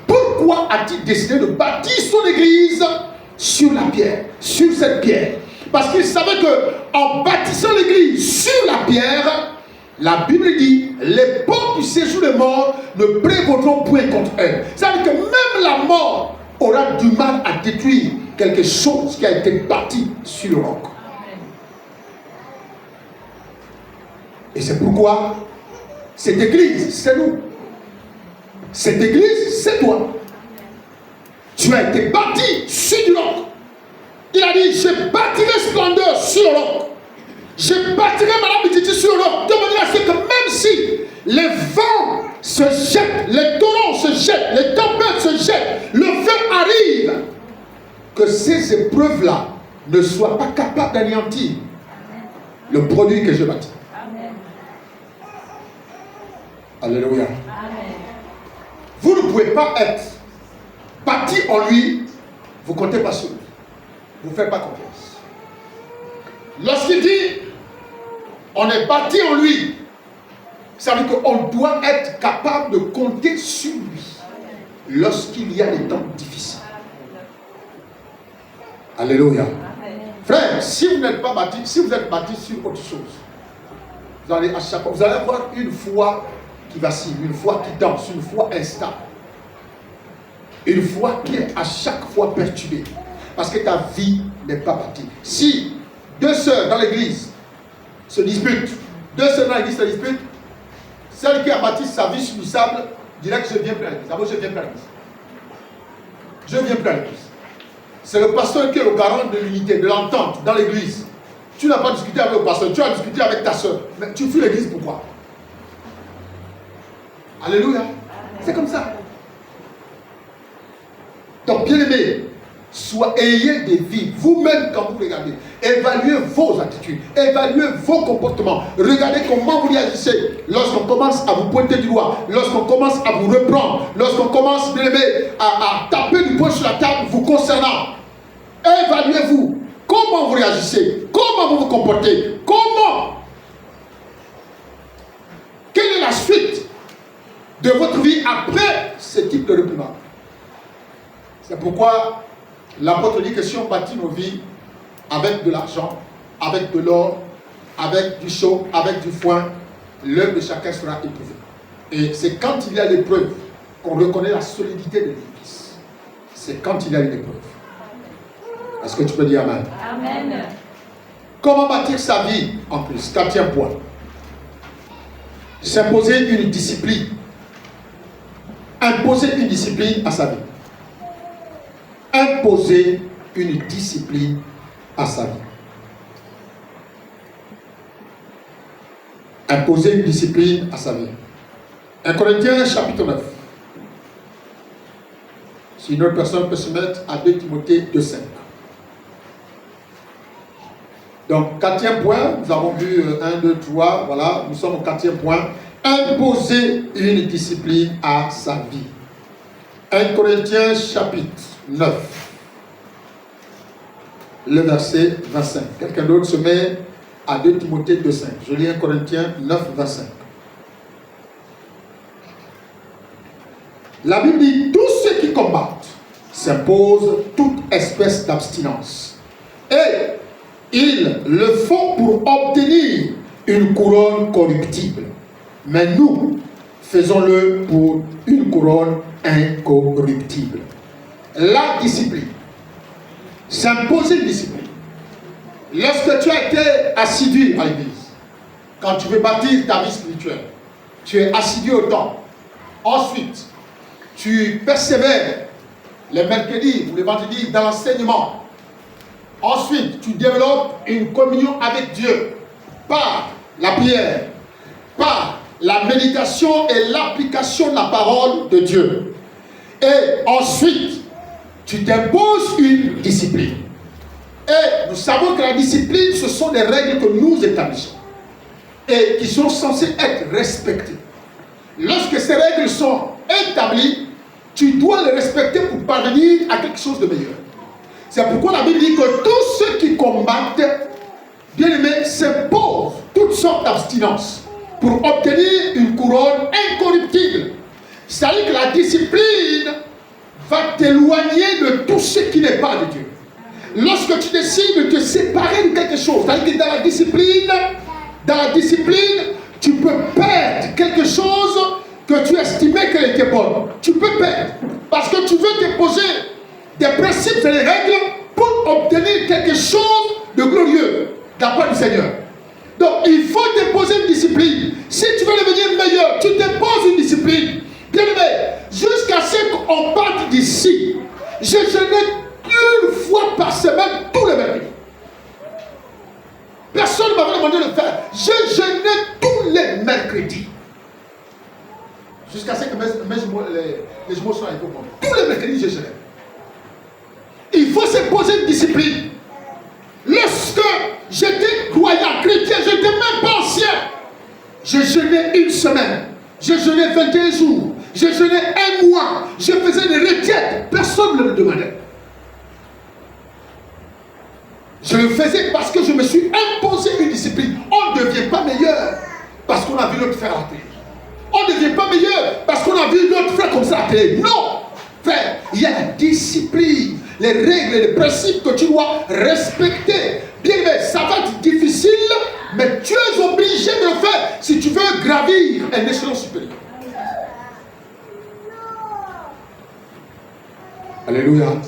Pourquoi a-t-il décidé de bâtir son église sur la pierre, sur cette pierre? Parce qu'il savait que en bâtissant l'église sur la pierre, la Bible dit, les portes du séjour des morts ne prévaudront point contre elle. C'est-à-dire que même la mort aura du mal à détruire quelque chose qui a été bâti sur le roc. Et c'est pourquoi cette église, c'est nous. Cette église, c'est toi. Tu as été bâti sur du roc. Il a dit, je bâtirai splendeur sur le roc. Je bâtirai ma habitude sur le roc. De manière à ce que même si les vents se jettent, les torrents se jettent, les tempêtes se jettent, le feu arrive, que ces épreuves-là ne soient pas capables d'anéantir le produit que je bâtis. Alléluia. Amen. Vous ne pouvez pas être bâti en lui, vous ne comptez pas sur lui. Vous ne faites pas confiance. Lorsqu'il dit, on est bâti en lui, ça veut dire qu'on doit être capable de compter sur lui lorsqu'il y a des temps difficiles. Alléluia. Amen. Frère, si vous n'êtes pas bâti, si vous êtes bâti sur autre chose, vous allez à chaque fois, vous allez avoir une foi qui vacille, une foi qui danse, une foi instable, une foi qui est à chaque fois perturbée, parce que ta vie n'est pas bâtie. Si deux sœurs dans l'église se disputent, deux sœurs dans l'église se disputent, celle qui a bâti sa vie sur le sable dirait que je viens plus à l'église. D'abord, je viens plus à l'église. Je viens plus à l'église. C'est le pasteur qui est le garant de l'unité, de l'entente dans l'église. Tu n'as pas discuté avec le pasteur, tu as discuté avec ta soeur. Mais tu fuis l'église pourquoi? Alléluia. C'est comme ça. Donc, bien aimé, ayez des vies, vous-même quand vous regardez, évaluez vos attitudes, évaluez vos comportements, regardez comment vous réagissez lorsqu'on commence à vous pointer du doigt, lorsqu'on commence à vous reprendre, lorsqu'on commence, bien aimé, à taper du poing sur la table vous concernant. Évaluez-vous. Comment vous réagissez? Comment vous vous comportez? Comment? Quelle est la suite de votre vie après ce type de réprimande? C'est pourquoi l'apôtre dit que si on bâtit nos vies avec de l'argent, avec de l'or, avec du chaux, avec du foin, l'œuvre de chacun sera éprouvée. Et c'est quand il y a l'épreuve qu'on reconnaît la solidité de l'Église. C'est quand il y a une épreuve. Est-ce que tu peux dire Amen? Amen. Comment bâtir sa vie en plus? Quatrième point. S'imposer une discipline. Imposer une discipline à sa vie. Imposer une discipline à sa vie. Imposer une discipline à sa vie. 1 Corinthiens chapitre 9. Si une autre personne peut se mettre à 2 Timothée 2,5. Donc, quatrième point, nous avons vu 1, 2, 3, voilà, nous sommes au quatrième point. Imposer une discipline à sa vie. 1 Corinthiens chapitre 9, le verset 25. Quelqu'un d'autre se met à 2 Timothée 2,5. Je lis 1 Corinthiens 9, 25. La Bible dit, tous ceux qui combattent s'imposent toute espèce d'abstinence. Et ils le font pour obtenir une couronne corruptible. Mais nous, faisons-le pour une couronne incorruptible. La discipline. S'imposer une discipline. Lorsque tu as été assidu à l'église, quand tu veux bâtir ta vie spirituelle, tu es assidu au temps. Ensuite, tu persévères les mercredis ou les vendredis dans l'enseignement. Ensuite, tu développes une communion avec Dieu par la prière, par la méditation et l'application de la parole de Dieu. Et ensuite, tu t'imposes une discipline. Et nous savons que la discipline, ce sont des règles que nous établissons et qui sont censées être respectées. Lorsque ces règles sont établies, tu dois les respecter pour parvenir à quelque chose de meilleur. C'est pourquoi la Bible dit que tous ceux qui combattent, bien aimés, s'imposent toutes sortes d'abstinences pour obtenir une couronne incorruptible. C'est-à-dire que la discipline va t'éloigner de tout ce qui n'est pas de Dieu. Lorsque tu décides de te séparer de quelque chose, c'est-à-dire que dans la discipline, tu peux perdre quelque chose que tu estimais qu'elle était bonne. Tu peux perdre parce que tu veux déposer des principes et des règles pour obtenir quelque chose de glorieux de la part du Seigneur. Donc il faut déposer une discipline. Si tu veux devenir meilleur, tu déposes une discipline. Bien aimé, jusqu'à ce qu'on parte d'ici, je jeûnais une fois par semaine tous les mercredis. Personne ne m'avait demandé de le faire. Je jeûnais tous les mercredis. Jusqu'à ce que les jumeaux soient avec moi. Tous les mercredis, je jeûnais. Il faut se poser une discipline. Lorsque j'étais croyant, chrétien, je n'étais même pas ancien. Je jeûnais une semaine. Je jeûnais 21 jours. Je jeûnais un mois. Je faisais des retraites. Personne ne me demandait. Je le faisais parce que je me suis imposé une discipline. On ne devient pas meilleur parce qu'on a vu l'autre faire à la télé. On ne devient pas meilleur parce qu'on a vu l'autre faire comme ça à la télé. Non, frère, il y a la discipline, les règles, les principes que tu dois respecter. Bien aimé, ça va être difficile, mais tu es obligé de le faire si tu veux gravir un échelon supérieur. Alléluia. Amen.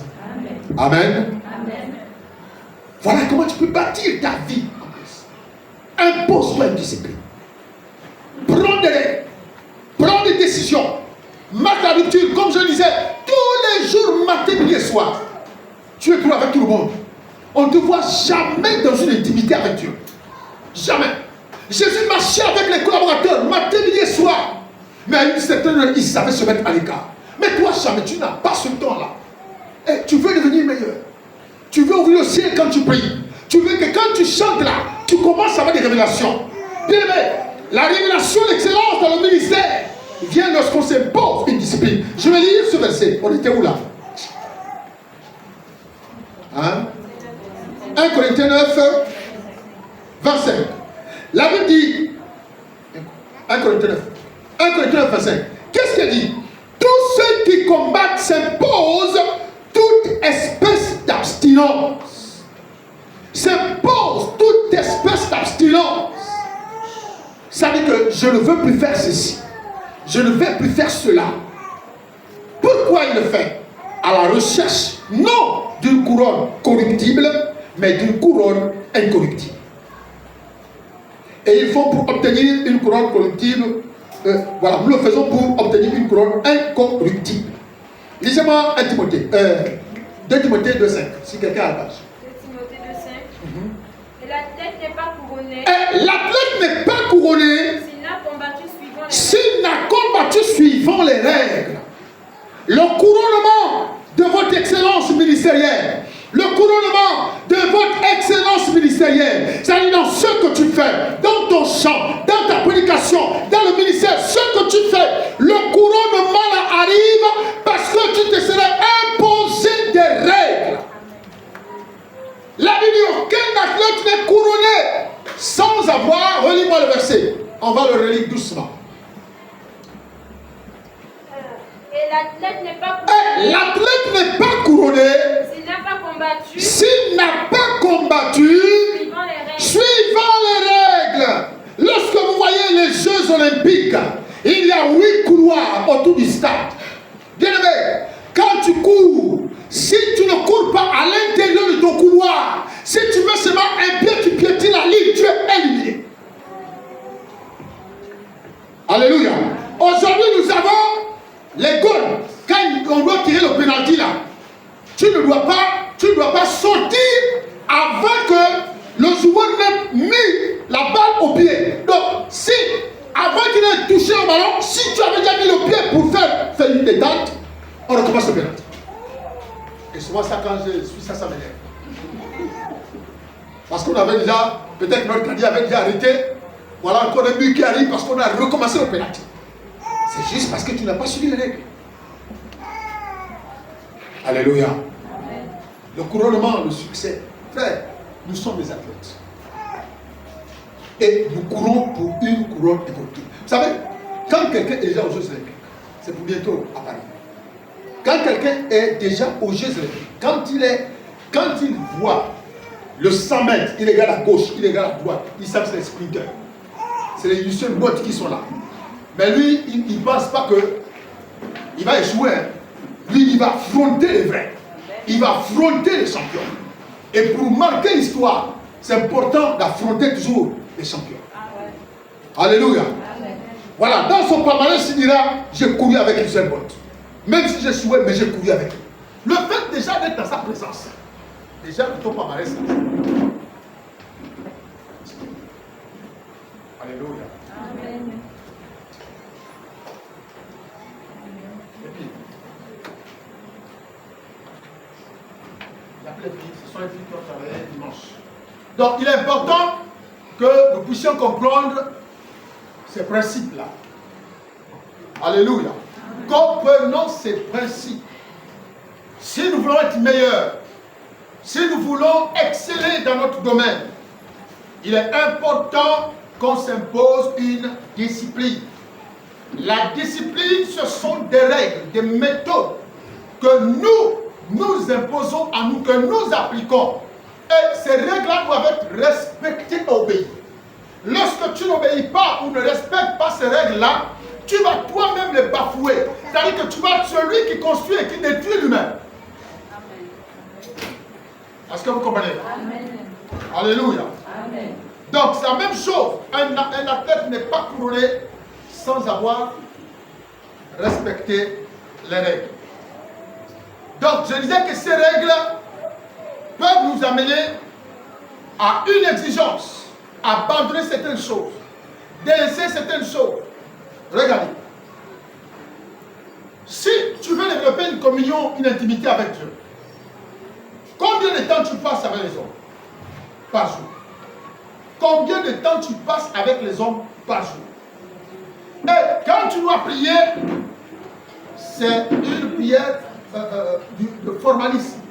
Amen. Amen. Voilà comment tu peux bâtir ta vie en Christ. Impose-toi une discipline. Prends des règles. Prends des décisions. Marque la rupture, comme je le disais, tous les jours, matin, midi et soir. Tu es toujours avec tout le monde. On ne te voit jamais dans une intimité avec Dieu. Jamais. Jésus marchait avec les collaborateurs, matin, midi et soir. Mais à une certaine heure, il savait se mettre à l'écart. Mais toi, jamais, tu n'as pas ce temps-là. Et tu veux devenir meilleur. Tu veux ouvrir le ciel quand tu pries. Tu veux que quand tu chantes là, tu commences à avoir des révélations. Bien aimé, la révélation, l'excellence dans le ministère vient lorsqu'on s'impose une discipline. Je vais lire ce verset. On était où là? Hein? 1 Corinthiens 9, 25. La Bible dit, 1 Corinthiens 9, 25. Qu'est-ce qu'elle dit? Tous ceux qui combattent s'imposent toute espèce d'abstinence. S'imposent toute espèce d'abstinence. Ça veut dire que je ne veux plus faire ceci. Je ne vais plus faire cela. Pourquoi il le fait? À la recherche, non d'une couronne corruptible, mais d'une couronne incorruptible. Et il faut pour obtenir une couronne corruptible, voilà, nous le faisons pour obtenir une couronne incorruptible. Lisez-moi 1 Timothée, 2 Timothée 2,5, si quelqu'un a la page. 2 Timothée 2,5. Et l'athlète n'est pas couronné. Et l'athlète n'est pas couronné s'il n'a combattu suivant les règles. s'il n'a combattu suivant les règles. Le couronnement de votre excellence ministérielle, le couronnement de votre excellence ministérielle, c'est-à-dire dans ce que tu fais, dans ton champ, dans ta prédication, dans le ministère, ce que tu fais, le couronnement là arrive parce que tu te serais imposé des règles. La Bible dit aucun athlète n'est couronné sans avoir, relis-moi le verset, on va le relire doucement. Et l'athlète n'est pas couronné. L'athlète n'est pas couronné S'il n'a pas combattu. S'il n'a pas combattu suivant les règles. Lorsque vous voyez les Jeux Olympiques, il y a 8 couloirs autour du stade. Bien-aimé, quand tu cours, si tu ne cours pas à l'intérieur de ton couloir, si tu mets seulement un pied, tu piétines la ligne, tu es éliminé. Alléluia. Aujourd'hui, nous avons les goals. Quand on doit tirer le pénalty là, tu ne dois pas sortir avant que le joueur n'ait mis la balle au pied. Donc, si, avant qu'il ait touché le ballon, si tu avais déjà mis le pied pour faire une détente, on recommence le pénalty. Et souvent, ça, quand je suis ça m'énerve. Parce qu'on avait déjà, peut-être notre candidat avait déjà arrêté. Voilà encore un but qui arrive parce qu'on a recommencé le pénalty. C'est juste parce que tu n'as pas suivi les règles. Alléluia. Amen. Le couronnement, le succès. Frère, nous sommes des athlètes. Et nous courons pour une couronne incorruptible. Vous savez, quand quelqu'un est déjà aux Jeux Olympiques, c'est pour bientôt à Paris. Quand quelqu'un est déjà aux Jeux Olympiques, quand il voit le 100 mètres, il regarde à gauche, il regarde à droite, il sait que c'est les sprinters. C'est les Usain Bolt qui sont là. Mais lui, il ne pense pas qu'il va échouer. Lui, il va affronter les vrais. Il va affronter les champions. Et pour marquer l'histoire, c'est important d'affronter toujours les champions. Amen. Alléluia. Amen. Voilà, dans son palmarès, il dira, j'ai couru avec Usain Bolt. Même si j'ai échoué, mais j'ai couru avec lui. Le fait déjà d'être dans sa présence, déjà ton palmarès, alléluia. Amen. Ce sont les filles qui ont travaillé dimanche. Donc il est important que nous puissions comprendre ces principes-là. Alléluia. Comprenons ces principes. Si nous voulons être meilleurs, si nous voulons exceller dans notre domaine, il est important qu'on s'impose une discipline. La discipline, ce sont des règles, des méthodes que nous imposons à nous, que nous appliquons. Et ces règles-là doivent être respectées et obéies. Lorsque tu n'obéis pas ou ne respectes pas ces règles-là, tu vas toi-même les bafouer. C'est-à-dire que tu vas être celui qui construit et qui détruit lui-même. Est-ce que vous comprenez? Amen. Alléluia. Amen. Donc c'est la même chose. Un athlète n'est pas couronné sans avoir respecté les règles. Donc je disais que ces règles peuvent nous amener à une exigence, à abandonner certaines choses, délaisser certaines choses. Regardez. Si tu veux développer une communion, une intimité avec Dieu, combien de temps tu passes avec les hommes par jour? Combien de temps tu passes avec les hommes par jour? Et quand tu dois prier, c'est une prière de formalisme.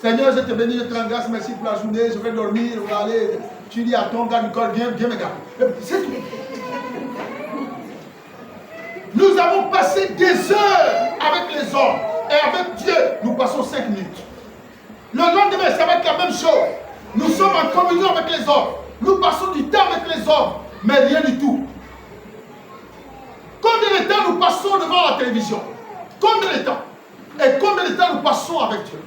Seigneur, je te bénis, je te rends grâce, merci pour la journée, je vais dormir, je vais aller. Tu dis à ton gars du corps, viens me garder. C'est tout. Nous avons passé des heures avec les hommes et avec Dieu, nous passons 5 minutes. Le lendemain, c'est avec la même chose. Nous sommes en communion avec les hommes. Nous passons du temps avec les hommes, mais rien du tout. Combien de temps nous passons devant la télévision? Combien de temps? Et combien de temps nous passons avec Dieu?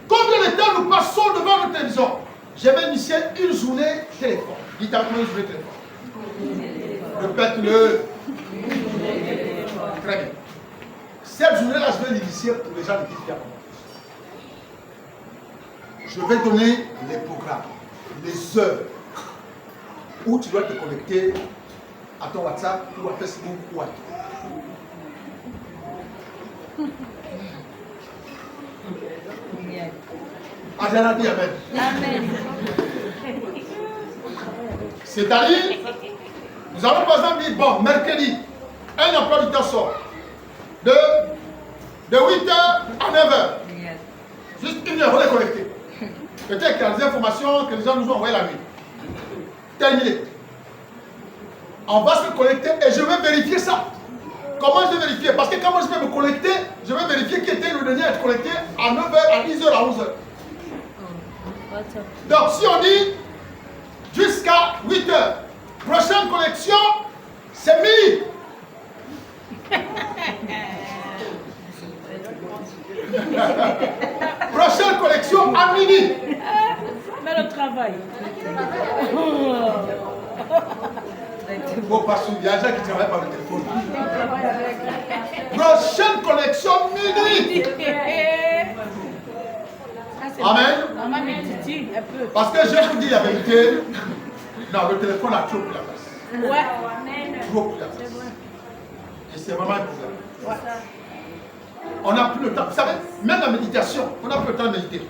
Combien de temps nous passons devant la télévision? Je vais initier une journée téléphone. Dites avec moi une journée téléphone. Répète-le. Très bien. Cette journée-là, je vais l'initier pour les gens de Kifia. Je vais donner les programmes, les heures où tu dois te connecter à ton WhatsApp ou à Facebook ou à tout. Adjana dit Amen. Amen. C'est-à-dire, nous allons par exemple dire, bon, mercredi, un emploi du temps sort de 8h à 9h. Juste une heure, on est connecté. Peut-être qu'il y a des informations que les gens nous ont envoyées la nuit. Terminé. On va se connecter et je vais vérifier ça. Comment je vais vérifier? Parce que quand moi je vais me connecter, je vais vérifier qui était le dernier à être connecté à 9h, à 10h, à 11h. Donc si on dit jusqu'à 8h, prochaine connexion, c'est midi. Prochaine connexion à midi. Mais le travail. Bon, parce qu'il y a des gens qui travaillent par le téléphone. Prochaine connexion midi. Amen. Parce que je vous dis la vérité, non, le téléphone a trop pris la place. Ouais. Trop pris la place. Et c'est vraiment un problème. On n'a plus le temps. Vous savez, même la méditation, on n'a plus le temps de méditer.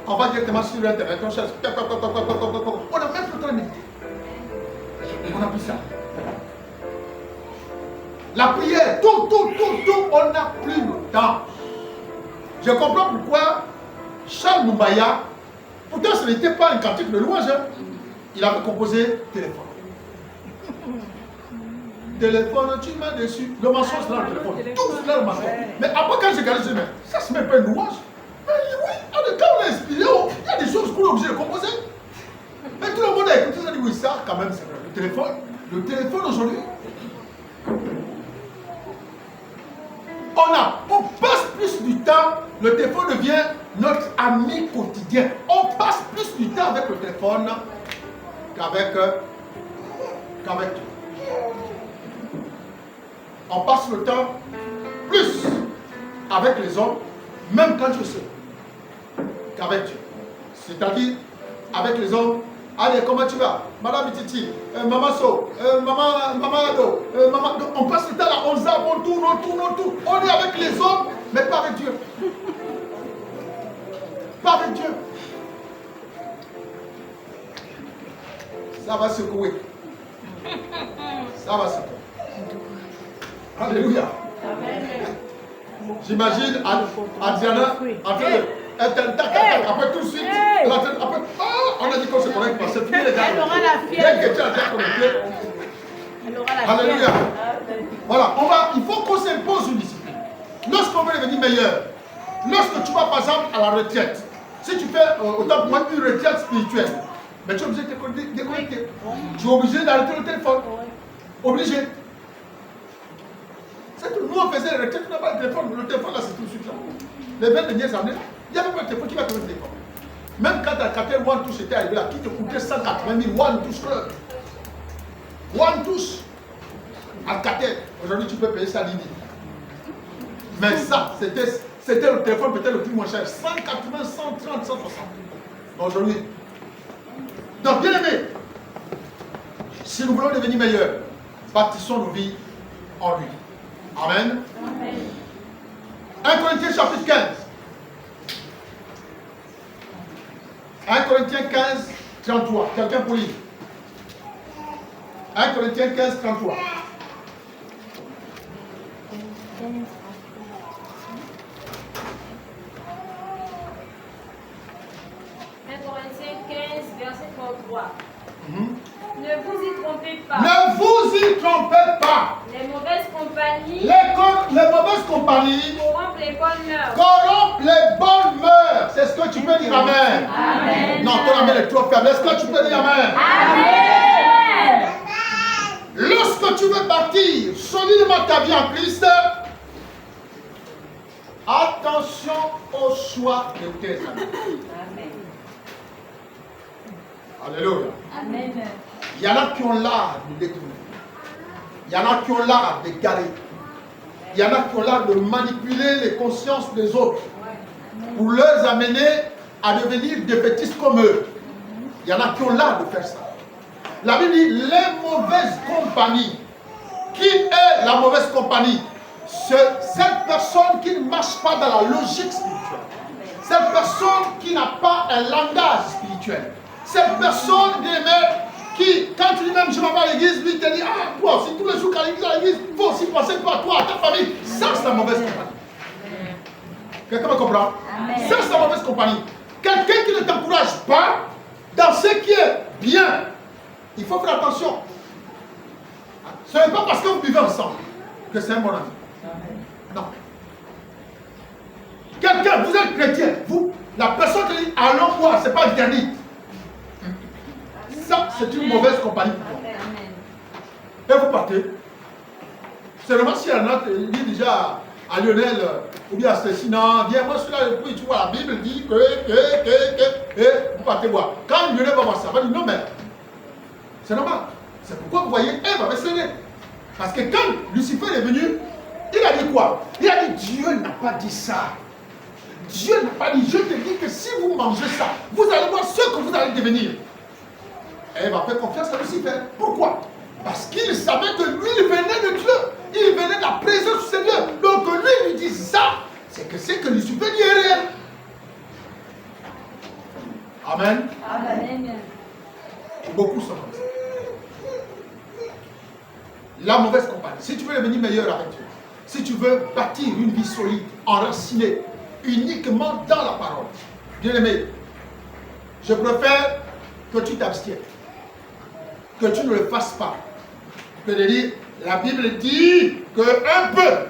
On va directement sur l'internet, on cherche. On n'a même plus le temps de méditer. On n'a plus ça. La prière, tout, on n'a plus le temps. Je comprends pourquoi Charles Moumbaya, pourtant ce n'était pas un cantique de louange, hein. Il avait composé téléphone. Téléphone, tu m'as déçu. Le mensonge c'est dans le téléphone. Tout c'est dans le mensonge. Mais après, quand j'ai regardé, je me dis, ça se met pas une louange. Mais oui, quand on est inspiré, il y a des choses qu'on est obligé de composer. Mais tout le monde a écouté ça, dit oui, ça, quand même, c'est vrai. Le téléphone aujourd'hui, on passe plus du temps, le téléphone devient notre ami quotidien. On passe plus du temps avec le téléphone qu'avec Dieu. On passe le temps plus avec les hommes, même quand je sais, qu'avec Dieu. C'est-à-dire, avec les hommes, allez, comment tu vas? Madame Titi, Maman So, Maman Ado, Maman... On passe le temps là, on zappe, on tourne. On est avec les hommes, mais pas avec Dieu. Pas avec Dieu. Ça va secouer. Ça va secouer. Alléluia. J'imagine Adriana en train de... Après tout de suite, après, on a dit qu'on se connecte parce que c'est fini les gars. Elle aura la fièvre. Dès que tu as déjà connecté. Elle aura la Alléluia. fièvre. Voilà, il faut qu'on s'impose une discipline. Lorsqu'on veut devenir meilleur, lorsque tu vas par exemple à la retraite, si tu fais autant pour moi une retraite spirituelle, mais tu es obligé de te déconnecter. Tu es obligé d'arrêter le téléphone. Obligé. C'est tout. Nous on faisait les retraites, tu n'as pas de téléphone. Le téléphone là c'est tout de suite là. Les 20 dernières années, il n'y avait pas de téléphone qui va te mettre le téléphone. Même quand Alcatel One Touch était arrivé là, qui te coûtait 180 000 One Touch Club. One Touch. Alcatel. Aujourd'hui tu peux payer ça à 10 000. Mais ça, c'était le téléphone peut-être le plus moins cher. 180, 130, 160. Aujourd'hui. Donc bien aimé, si nous voulons devenir meilleurs, bâtissons nos vies en lui. Amen. Amen. 1 Corinthiens chapitre 15. 1 Corinthiens 15, 33. Quelqu'un pour lire. 1 Corinthiens 15, 33. numéro 3. Mhm. Ne vous y trompez pas. Ne vous y trompez pas. Les mauvaises compagnies Les mauvaises compagnies corrompent les bonnes mœurs. corrompent les bonnes mœurs. C'est ce que tu peux dire, amen. Amen. Non, ton amen est trop faible. Est-ce que tu peux dire amen? Amen. Lorsque tu veux bâtir solidement ta vie en Christ, attention au choix de tes amis. Amen. Alléluia. Amen. Il y en a qui ont l'art de détourner. Il y en a qui ont l'art de garer. Il y en a qui ont l'art de manipuler les consciences des autres pour les amener à devenir défaitistes comme eux. Il y en a qui ont l'art de faire ça. La Bible dit les mauvaises compagnies. Qui est la mauvaise compagnie? C'est cette personne qui ne marche pas dans la logique spirituelle. Cette personne qui n'a pas un langage spirituel. Cette personne qui, quand tu dis même je m'en vais à l'église, lui te dit, ah, toi aussi, tous les jours qu'à l'église, il faut aussi penser toi, à ta famille. Ça, c'est la mauvaise compagnie. Quelqu'un me comprend? Ça, c'est la mauvaise compagnie. Quelqu'un qui ne t'encourage pas dans ce qui est bien. Il faut faire attention. Ce n'est pas parce que vous vivez ensemble que c'est un bon ami. Non. Quelqu'un, vous êtes chrétien, vous, la personne qui dit allons voir, ce n'est pas interdit. Ça, c'est une mauvaise compagnie pour toi. Et vous partez. Seulement si il y en a qui dit déjà à Lionel ou bien à Cécile, non, viens, moi je suis là depuis, tu vois, la Bible dit que, et vous partez voir. Quand Lionel va voir ça, il va dire non, mais c'est normal. C'est pourquoi vous voyez Ève avec ses nez. Parce que quand Lucifer est venu, il a dit quoi? Il a dit Dieu n'a pas dit ça. Dieu n'a pas dit, je te dis que si vous mangez ça, vous allez voir ce que vous allez devenir. Ève a fait confiance à Lucifer. Pourquoi? Parce qu'il savait que lui, il venait de Dieu. Il venait de la présence du Seigneur. Donc lui, lui dit ça, c'est que Lucifer dit est réel. Amen. Amen. Beaucoup sont comme ça. La mauvaise compagnie. Si tu veux devenir meilleur avec Dieu, si tu veux bâtir une vie solide, enracinée, uniquement dans la parole, bien aimé, je préfère que tu t'abstiennes, que tu ne le fasses pas, que de dire, la Bible dit que un peu,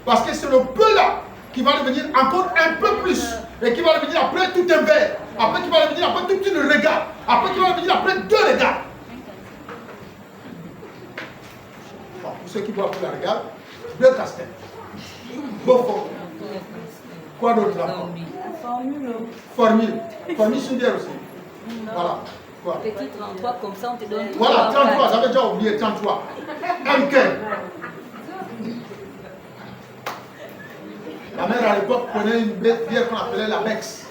parce que c'est le peu là qui va devenir encore un peu plus, et qui va devenir après tout un verre, après qui va devenir après toute une regard, après qui va devenir après deux regards. Bon, pour ceux qui boivent pour la regard, deux casse-têtes, Beaufort. Quoi d'autre là? Formule. Formule suicidaire aussi. Voilà. Quoi? Petit 33, comme ça on te donne. Voilà, 33, j'avais déjà oublié 33. MK. La mère à l'époque prenait une bière qu'on appelait la Bex.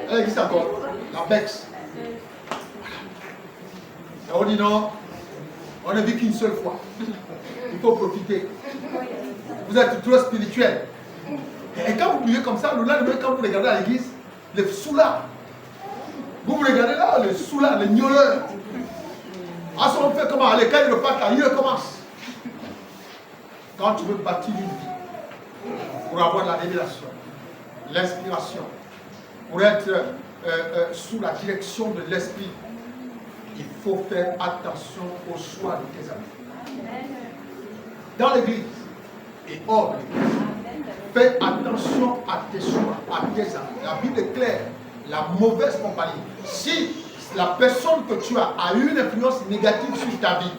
Elle existe encore, la Bex. Et on dit non, on ne vit qu'une seule fois. Il faut profiter. Vous êtes trop spirituel. Et quand vous buvez comme ça, le lendemain, quand vous regardez à l'église, les soulards, vous regardez là, les soulards, les gnoleurs. Ah, ça on fait comment? Allez, quand il repart là, il recommence. Quand tu veux bâtir une vie, pour avoir la révélation, l'inspiration, pour être sous la direction de l'esprit, il faut faire attention au choix de tes amis. Dans l'église et hors de l'église, fais attention à tes choix, à tes amis. La Bible est claire, la mauvaise compagnie. Si la personne que tu as une influence négative sur ta vie,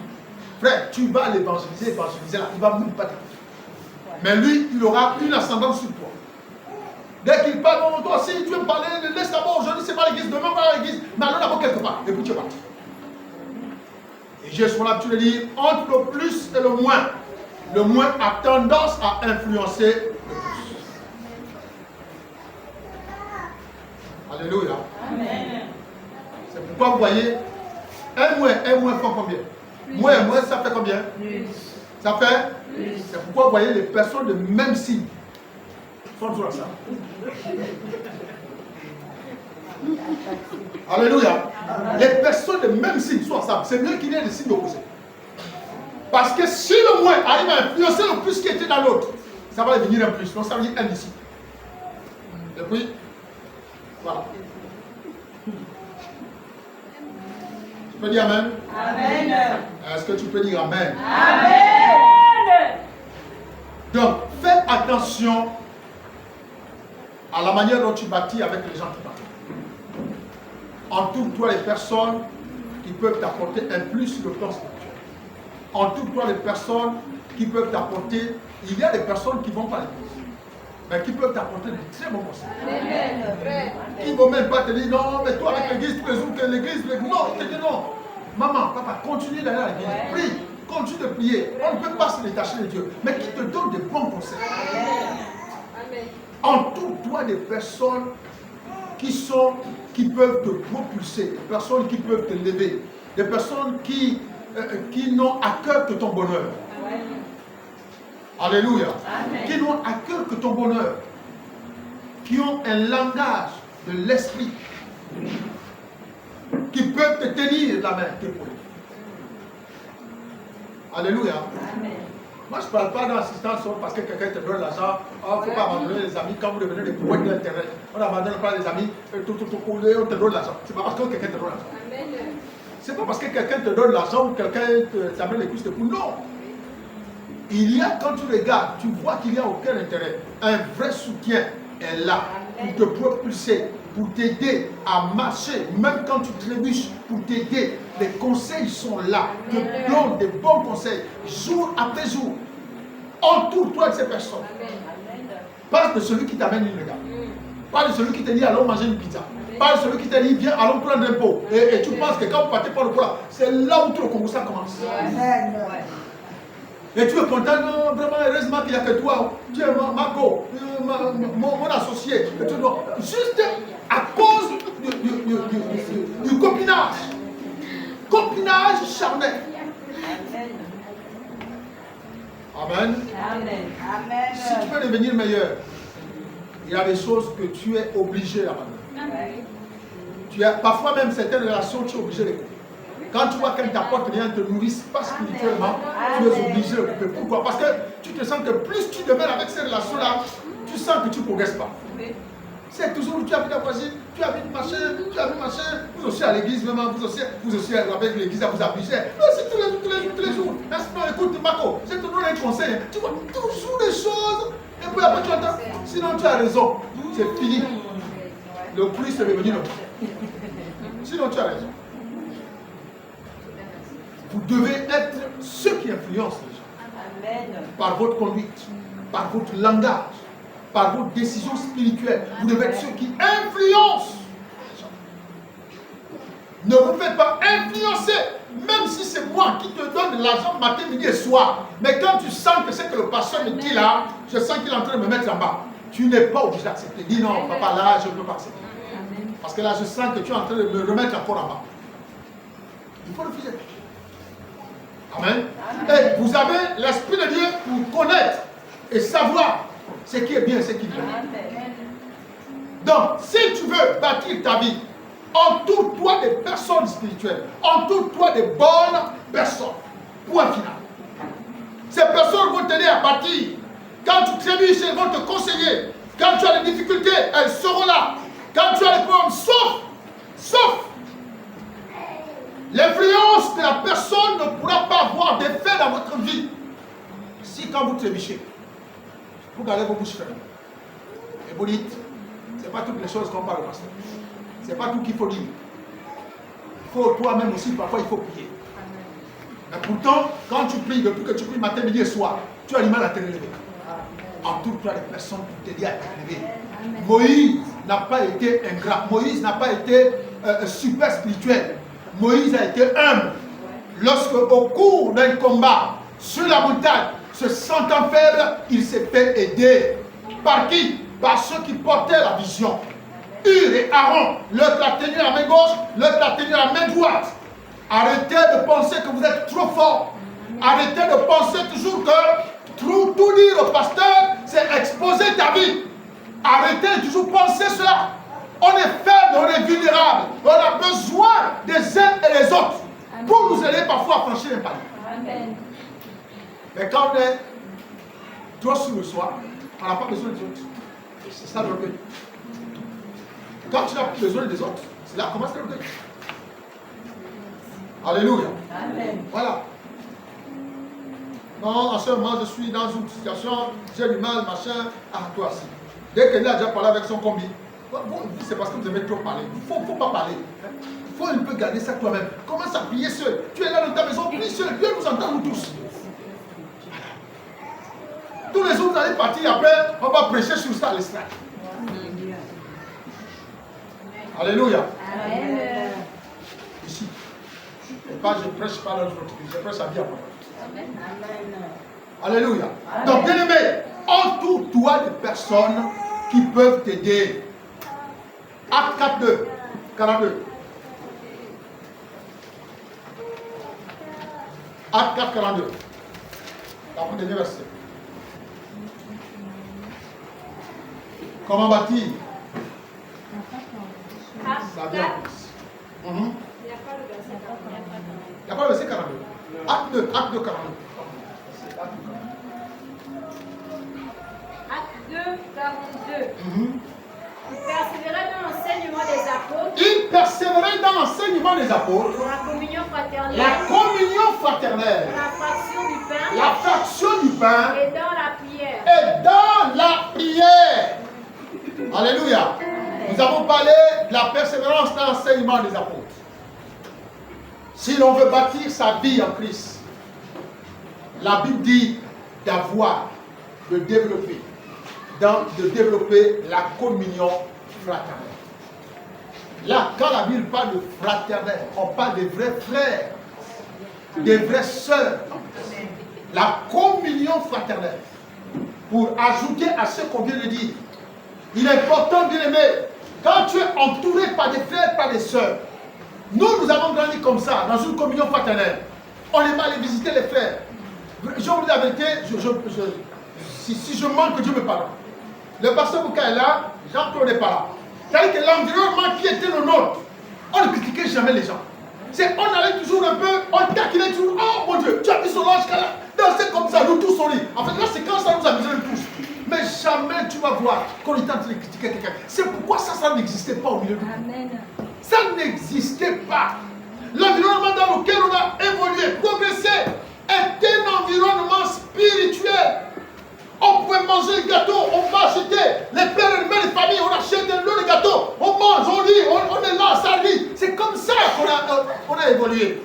frère, tu vas l'évangéliser là, il va même pas t'écouter. Mais lui, il aura une ascendance sur toi. Dès qu'il parle, bon, toi aussi, tu veux me parler, laisse d'abord, aujourd'hui c'est pas l'église, demain va à l'église, mais allons d'abord quelque part, et puis tu es parti. Et j'ai souvent l'habitude de dire, entre le plus et le moins a tendance à influencer le plus. Alléluia. Amen. C'est pourquoi vous voyez, un moins font combien? Moins et moins, ça fait combien? Plus. Ça fait? Plus. C'est pourquoi vous voyez les personnes de même signe font toujours ça. Alléluia. Les personnes de même signe sont ensemble. C'est mieux qu'il y ait des signes opposés. Parce que si le moins arrive à influencer le plus qui était dans l'autre, ça va devenir un plus. Donc ça veut dire un ici. Et puis, voilà. Tu peux dire Amen? Amen. Est-ce que tu peux dire Amen? Amen. Donc, fais attention à la manière dont tu bâtis avec les gens qui bâtissent. Entoure-toi les personnes qui peuvent t'apporter un plus sur le plan spirituel. Entoure-toi les personnes qui peuvent t'apporter. Il y a des personnes qui vont pas à l'église, mais qui peuvent t'apporter de très bons conseils. Qui ne vont même pas te dire non, mais toi avec l'église, tous les jours que l'église, non, ils te disent non. Maman, papa, continue d'aller à l'église, prie, continue de prier. On ne peut pas se détacher de Dieu, mais qui te donne de bons conseils. Entoure-toi des personnes qui peuvent te propulser, des personnes qui peuvent te lever, des personnes qui n'ont à cœur que ton bonheur. Alléluia. Amen. Qui n'ont à cœur que ton bonheur, qui ont un langage de l'esprit, qui peuvent te tenir la main. Alléluia. Amen. Moi, je ne parle pas d'assistance parce que quelqu'un te donne l'argent. Il ne faut pas abandonner les amis quand vous devenez des poètes de l'Internet. On n'abandonne pas les amis, on te donne l'argent. Ce n'est pas parce que quelqu'un te donne l'argent. Ce n'est pas parce que quelqu'un te donne l'argent ou quelqu'un t'amène les cuisses de poule. Non. Il y a, quand tu regardes, tu vois qu'il n'y a aucun intérêt. Un vrai soutien est là pour te propulser, pour t'aider à marcher, même quand tu trébuches, pour t'aider. Les conseils sont là, te donnent des bons conseils, jour après jour. Entoure-toi de ces personnes. Pas de celui qui t'amène une regard. Pas de celui qui te dit allons manger une pizza. Pas de celui qui te dit viens allons prendre un pot. Et tu penses que quand vous partez par le pot là, c'est là où tout le Congo ça commence. Et tu es content, non, vraiment, heureusement qu'il n'y a que toi. Tu es mon associé. Et tu dois, juste à cause du copinage. Copinage charnel. Amen. Amen. Amen. Si tu veux devenir meilleur, il y a des choses que tu es obligé d'abandonner. Parfois même certaines relations, tu es obligé de couper. Quand tu vois qu'elle t'apporte rien, ne te nourrissent pas spirituellement, tu es obligé de couper. Pourquoi? Parce que tu te sens que plus tu demeures avec ces relations-là, tu sens que tu ne progresses pas. C'est toujours, tu habites à voisine, tu habites machin, vous aussi à l'église, même vous aussi avec l'église, vous abusez. Non, c'est tous les jours. Non, écoute, Marco, je te donne un conseil. Tu vois toujours des choses, et puis après tu attends. Sinon tu as raison, c'est fini. Le plus c'est devenu le plus. Sinon tu as raison. Vous devez être ceux qui influencent les gens. Amen. Par votre conduite, par votre langage, par vos décisions spirituelles. Vous devez être ceux qui influencent les gens. Ne vous faites pas influencer, même si c'est moi qui te donne de l'argent matin, midi et soir. Mais quand tu sens que c'est que le pasteur me dit là, je sens qu'il est en train de me mettre en bas. Tu n'es pas obligé d'accepter. Dis non, papa, là, je ne peux pas accepter. Parce que là, je sens que tu es en train de me remettre encore en bas. Il faut refuser. Amen. Et vous avez l'Esprit de Dieu pour connaître et savoir ce qui est bien et ce qui est bien. Donc, si tu veux bâtir ta vie, entoure-toi des personnes spirituelles. Entoure-toi des bonnes personnes. Point final. Ces personnes vont t'aider à bâtir. Quand tu trébuches, elles vont te conseiller. Quand tu as des difficultés, elles seront là. Quand tu as des problèmes, sauf l'influence de la personne ne pourra pas avoir d'effet dans votre vie. Si quand vous trébuchez, vous gardez vos bouches fermées. Et vous dites, ce n'est pas toutes les choses qu'on parle au pasteur. Ce n'est pas tout qu'il faut dire. Il faut toi-même aussi, parfois il faut prier. Mais pourtant, quand tu pries, depuis que tu pries matin, midi et soir, tu as du mal à te relever. Entoure-toi des personnes pour t'aider à te relever. Moïse n'a pas été ingrat. Moïse n'a pas été super spirituel. Moïse a été humble. Lorsque, au cours d'un combat sur la montagne, se sentant faible, il s'est fait aider. Par qui? Par ceux qui portaient la vision. Hur et Aaron, l'autre l'a tenu à la main gauche, l'autre l'a tenu à la main droite. Arrêtez de penser que vous êtes trop fort. Arrêtez de penser toujours que tout dire au pasteur, c'est exposer ta vie. Arrêtez de toujours penser cela. On est faible, on est vulnérable. On a besoin des uns et des autres pour nous aider parfois à franchir un palier. Amen. Mais quand on est toi sur le soir, on n'a pas besoin des autres. C'est ça le but. Quand tu n'as plus besoin des autres, Là, commence à le dire. Alléluia. Amen. Voilà. Non, en ce moment, je suis dans une situation, j'ai du mal, machin. Ah, toi aussi. Dès qu'elle a déjà parlé avec son combi, c'est parce que vous aimez trop parler. Il ne faut pas parler. Il faut un peu garder ça toi-même. Commence à prier seul. Tu es là dans ta maison, prie seul. Dieu nous entend, nous tous. Tous les jours, vous allez partir. Après, on va prêcher sur ça à l'estrade. Alléluia. Amen. Ici. Et pas, je prêche pas dans notre vie, je prêche à vie à moi. Amen. Alléluia. Donc, bien aimé, entoure-toi de personnes qui peuvent t'aider. Acte 42, 42. Acte 4, 42. L'avant-dernier verset. Comment bâtir sa vie en Christ? Il n'y a pas le verset 42. Il n'y a pas le verset 42. Acte 2, 42. Acte 2, 42. Il persévérait dans l'enseignement des apôtres, Il persévérait dans l'enseignement des apôtres, dans la communion fraternelle, la communion fraternelle, dans la fraction du pain la fraction du pain et dans la prière. et dans la prière. Alléluia. Nous avons parlé de la persévérance dans l'enseignement des apôtres. Si l'on veut bâtir sa vie en Christ, la Bible dit d'avoir, de développer la communion fraternelle. Là, quand la Bible parle de fraternelle, on parle des vrais frères, des vraies sœurs. La communion fraternelle. Pour ajouter à ce qu'on vient de dire, il est important, bien aimé, quand tu es entouré par des frères, par des sœurs, nous avons grandi comme ça, dans une communion fraternelle. On aime aller visiter les frères. Je vous dis la vérité, si je manque, que Dieu me pardonne. Le pasteur Bouka est là, Jean-Claude n'est pas là. C'est-à-dire que l'environnement qui était le nôtre, on ne critiquait jamais les gens. On allait toujours un peu, on taquinait toujours. Oh mon Dieu, tu as mis son ange là. Non, c'est comme ça, nous tous on lit. En fait, là, c'est quand ça nous amusait nous tous. Mais jamais tu vas voir qu'on est en train de critiquer quelqu'un. C'est pourquoi ça n'existait pas au milieu de nous. Amen. Ça n'existait pas. L'environnement dans lequel on a évolué, progressé, est un environnement spirituel. On pouvait manger le gâteau, on va acheter. Les pères et les mères de famille, on achète le gâteau. On mange, on lit, on est là, ça lit. C'est comme ça qu'on a évolué.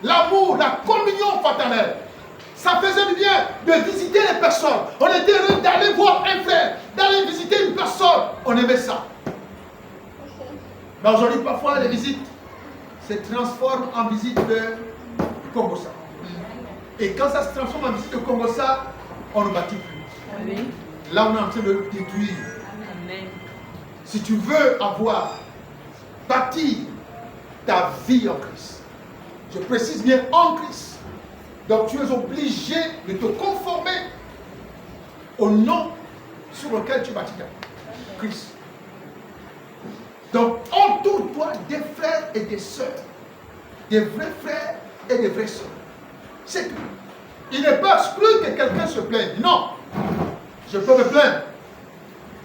L'amour, la communion fraternelle. Ça faisait du bien de visiter les personnes. On était heureux d'aller voir un frère, d'aller visiter une personne. On aimait ça. Mais aujourd'hui, parfois, les visites se transforment en visite de Congossa. Et quand ça se transforme en visite de Congossa, on ne bâtit plus. Amen. Là, on est en train de détruire. Amen. Si tu veux bâtir ta vie en Christ, je précise bien en Christ, donc tu es obligé de te conformer au nom sur lequel tu bâtis ta vie, Christ. Donc entoure-toi des frères et des sœurs, des vrais frères et des vraies sœurs. C'est tout. Il n'est pas exclu que quelqu'un se plaigne. Non. Je peux me plaindre.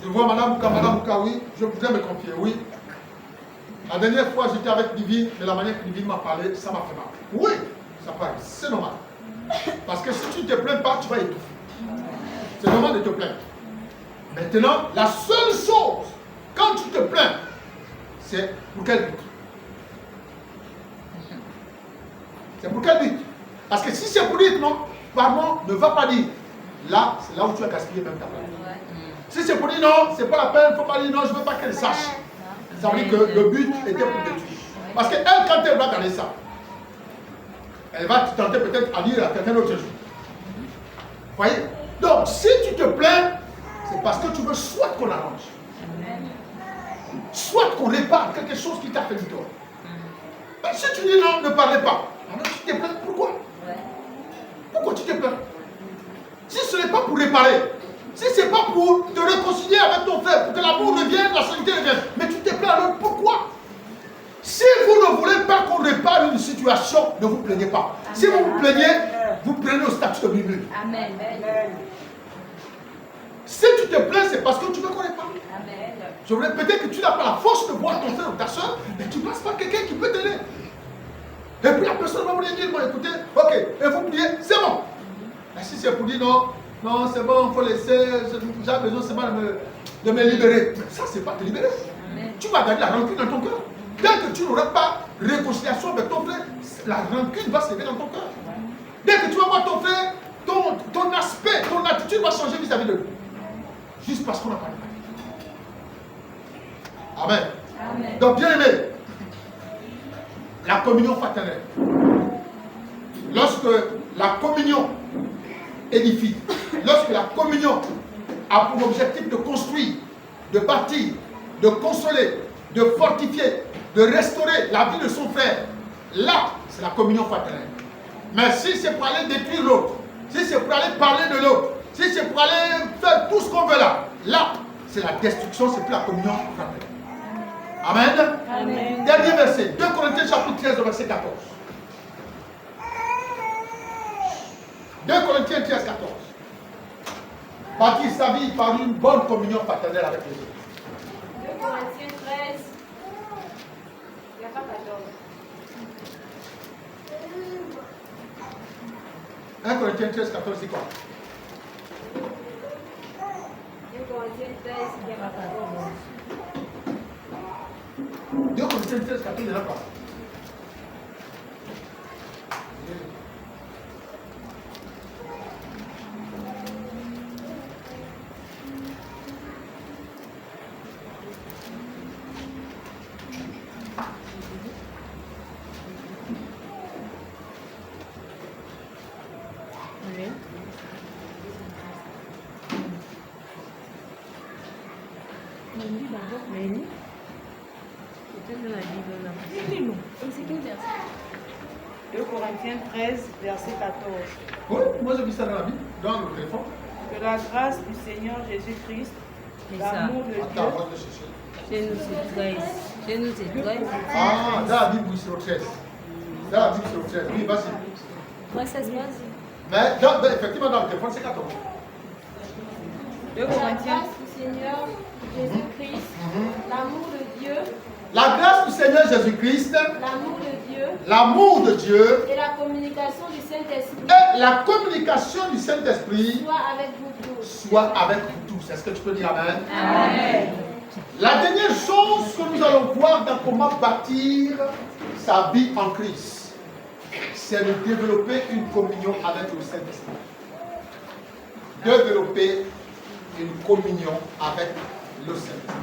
Je vois Madame Bouka, oui, je voudrais me confier, oui. La dernière fois, j'étais avec Divine, de la manière que Divine m'a parlé, ça m'a fait mal. Oui, ça passe, c'est normal. Parce que si tu ne te plains pas, tu vas étouffer. C'est normal de te plaindre. Maintenant, la seule chose, quand tu te plains, c'est pour quel but? C'est pour quel but? Parce que si c'est pour dire non, pardon, ne va pas dire. Là, c'est là où tu as gaspillé même ta place. Si c'est pour dire non, c'est pas la peine, il ne faut pas dire non, je ne veux pas qu'elle sache. Ça veut dire que le but était pour détruire. Parce qu'elle, quand elle va garder ça, elle va te tenter peut-être à dire à quelqu'un d'autre jour. Vous voyez? Donc, si tu te plains, c'est parce que tu veux soit qu'on arrange, soit qu'on répare quelque chose qui t'a fait du tort. Mais si tu dis non, ne parlez pas, alors tu te plains, pourquoi? Pourquoi tu te plains? Si ce n'est pas pour réparer, si ce n'est pas pour te réconcilier avec ton frère, pour que l'amour revienne, la santé revienne, mais tu te plains alors pourquoi? Si vous ne voulez pas qu'on répare une situation, ne vous plaignez pas. Amen. Si vous vous plaignez, vous prenez au statut de Bible. Amen. Si Si tu te plains, c'est parce que tu ne connais pas. Amen. Je voudrais peut-être que tu n'as pas la force de voir ton frère ou ta soeur, mais tu passes par quelqu'un qui peut t'aider. Et puis la personne va vous dire, bon, écoutez, ok, et vous priez, c'est bon. Mais si c'est pour dire non, non, c'est bon, il faut laisser, j'ai besoin seulement de me libérer. Mais ça, c'est pas te libérer. Amen. Tu vas garder la rancune dans ton cœur. Dès que tu n'auras pas réconciliation avec ton frère, la rancune va se lever dans ton cœur. Dès que tu vas voir ton frère, ton aspect, ton attitude va changer vis-à-vis de lui. Juste parce qu'on n'a pas de Amen. Amen. Donc, bien aimé, la communion fraternelle. Lorsque la communion édifie, lorsque la communion a pour objectif de construire, de bâtir, de consoler, de fortifier, de restaurer la vie de son frère, là, c'est la communion fraternelle. Mais si c'est pour aller détruire l'autre, si c'est pour aller parler de l'autre, si c'est pour aller faire tout ce qu'on veut là, là, c'est la destruction, c'est plus la communion fraternelle. Amen. Amen. Dernier verset, 2 Corinthiens chapitre 13, verset 14. 2 Corinthiens 13, 14. Bâtir sa vie par une bonne communion fraternelle avec les autres. 2 Corinthiens 13. Il n'y a pas 14. 1 Corinthiens 13, 14, c'est quoi? 2 Corinthiens 13, il n'y a pas 14. 2 Corinthiens 13, 14, il n'y en a pas. Oui. On lit d'abord, mais lis. Peut-être dans la Bible, on a pas. Lis-nous. Et c'est quel verset? 2 Corinthiens 13, verset 14. Oui, moi j'ai vu ça dans la Bible, dans le téléphone. Que la grâce du Seigneur Jésus-Christ, C'est ça. l'amour de Attends, Dieu, on va le chercher. Chez nous, c'est 13. Chez nous, c'est 13. Ah, dans la Bible, oui, c'est au 13. Dans la Bible, c'est au 13. Oui, vas-y. Moi, ça se passe. Mais effectivement, dans le téléphone, c'est 14. 2 La Corinthiens, grâce du Seigneur Jésus-Christ, l'amour de Dieu, La grâce du Seigneur Jésus-Christ, l'amour de Dieu l'amour de Dieu et la communication du Saint-Esprit et la communication du Saint-Esprit soit avec vous tous. soit avec vous tous. Est-ce que tu peux dire Amen? Amen. La dernière chose que nous allons voir dans comment bâtir sa vie en Christ, c'est de développer une communion avec le Saint-Esprit. Développer une communion avec le Saint-Esprit.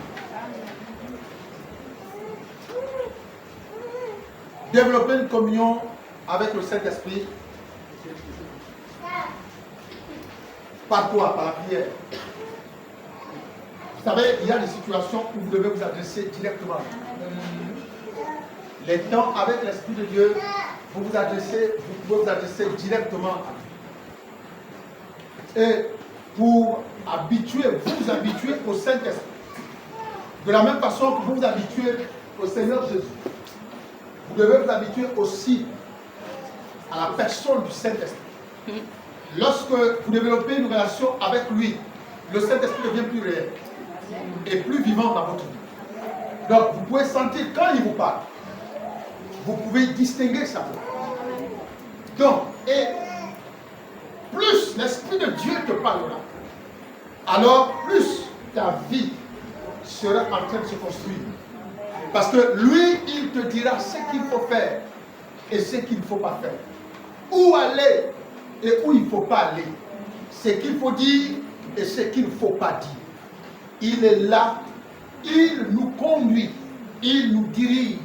Développer une communion avec le Saint-Esprit. Par quoi? Par la prière. Vous savez, il y a des situations où vous devez vous adresser directement à Dieu. Les temps avec l'Esprit de Dieu, vous pouvez vous adresser directement à Dieu. Et pour vous habituer au Saint-Esprit. De la même façon que vous vous habituez au Seigneur Jésus. Vous devez vous habituer aussi à la personne du Saint-Esprit. Lorsque vous développez une relation avec lui, le Saint-Esprit devient plus réel et plus vivant dans votre vie. Donc vous pouvez sentir quand il vous parle. Vous pouvez distinguer sa voix. Donc, et plus l'Esprit de Dieu te parlera, alors plus ta vie sera en train de se construire. Parce que lui, il te dira ce qu'il faut faire et ce qu'il ne faut pas faire. Où aller et où il ne faut pas aller. Ce qu'il faut dire et ce qu'il ne faut pas dire. Il est là, il nous conduit, il nous dirige,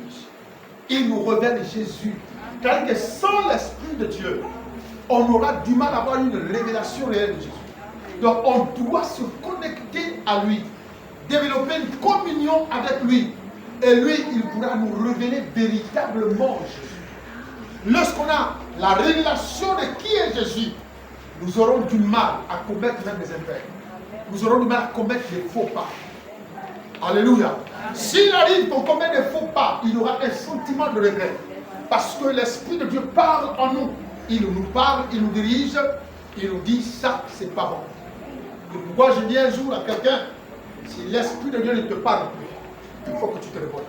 il nous révèle Jésus. Car que sans l'Esprit de Dieu, on aura du mal à avoir une révélation réelle de Jésus. Donc on doit se connecter à lui, développer une communion avec lui. Et lui, il pourra nous révéler véritablement Jésus. Lorsqu'on a la révélation de qui est Jésus, nous aurons du mal à commettre même des impairs. Nous aurons du mal à commettre des faux pas. Alléluia. S'il arrive qu'on commette des faux pas, il y aura un sentiment de regret. Parce que l'Esprit de Dieu parle en nous. Il nous parle, il nous dirige, il nous dit ça, c'est pas bon. C'est pourquoi je dis un jour à quelqu'un, si l'Esprit de Dieu ne te parle plus, il faut que tu te révoltes.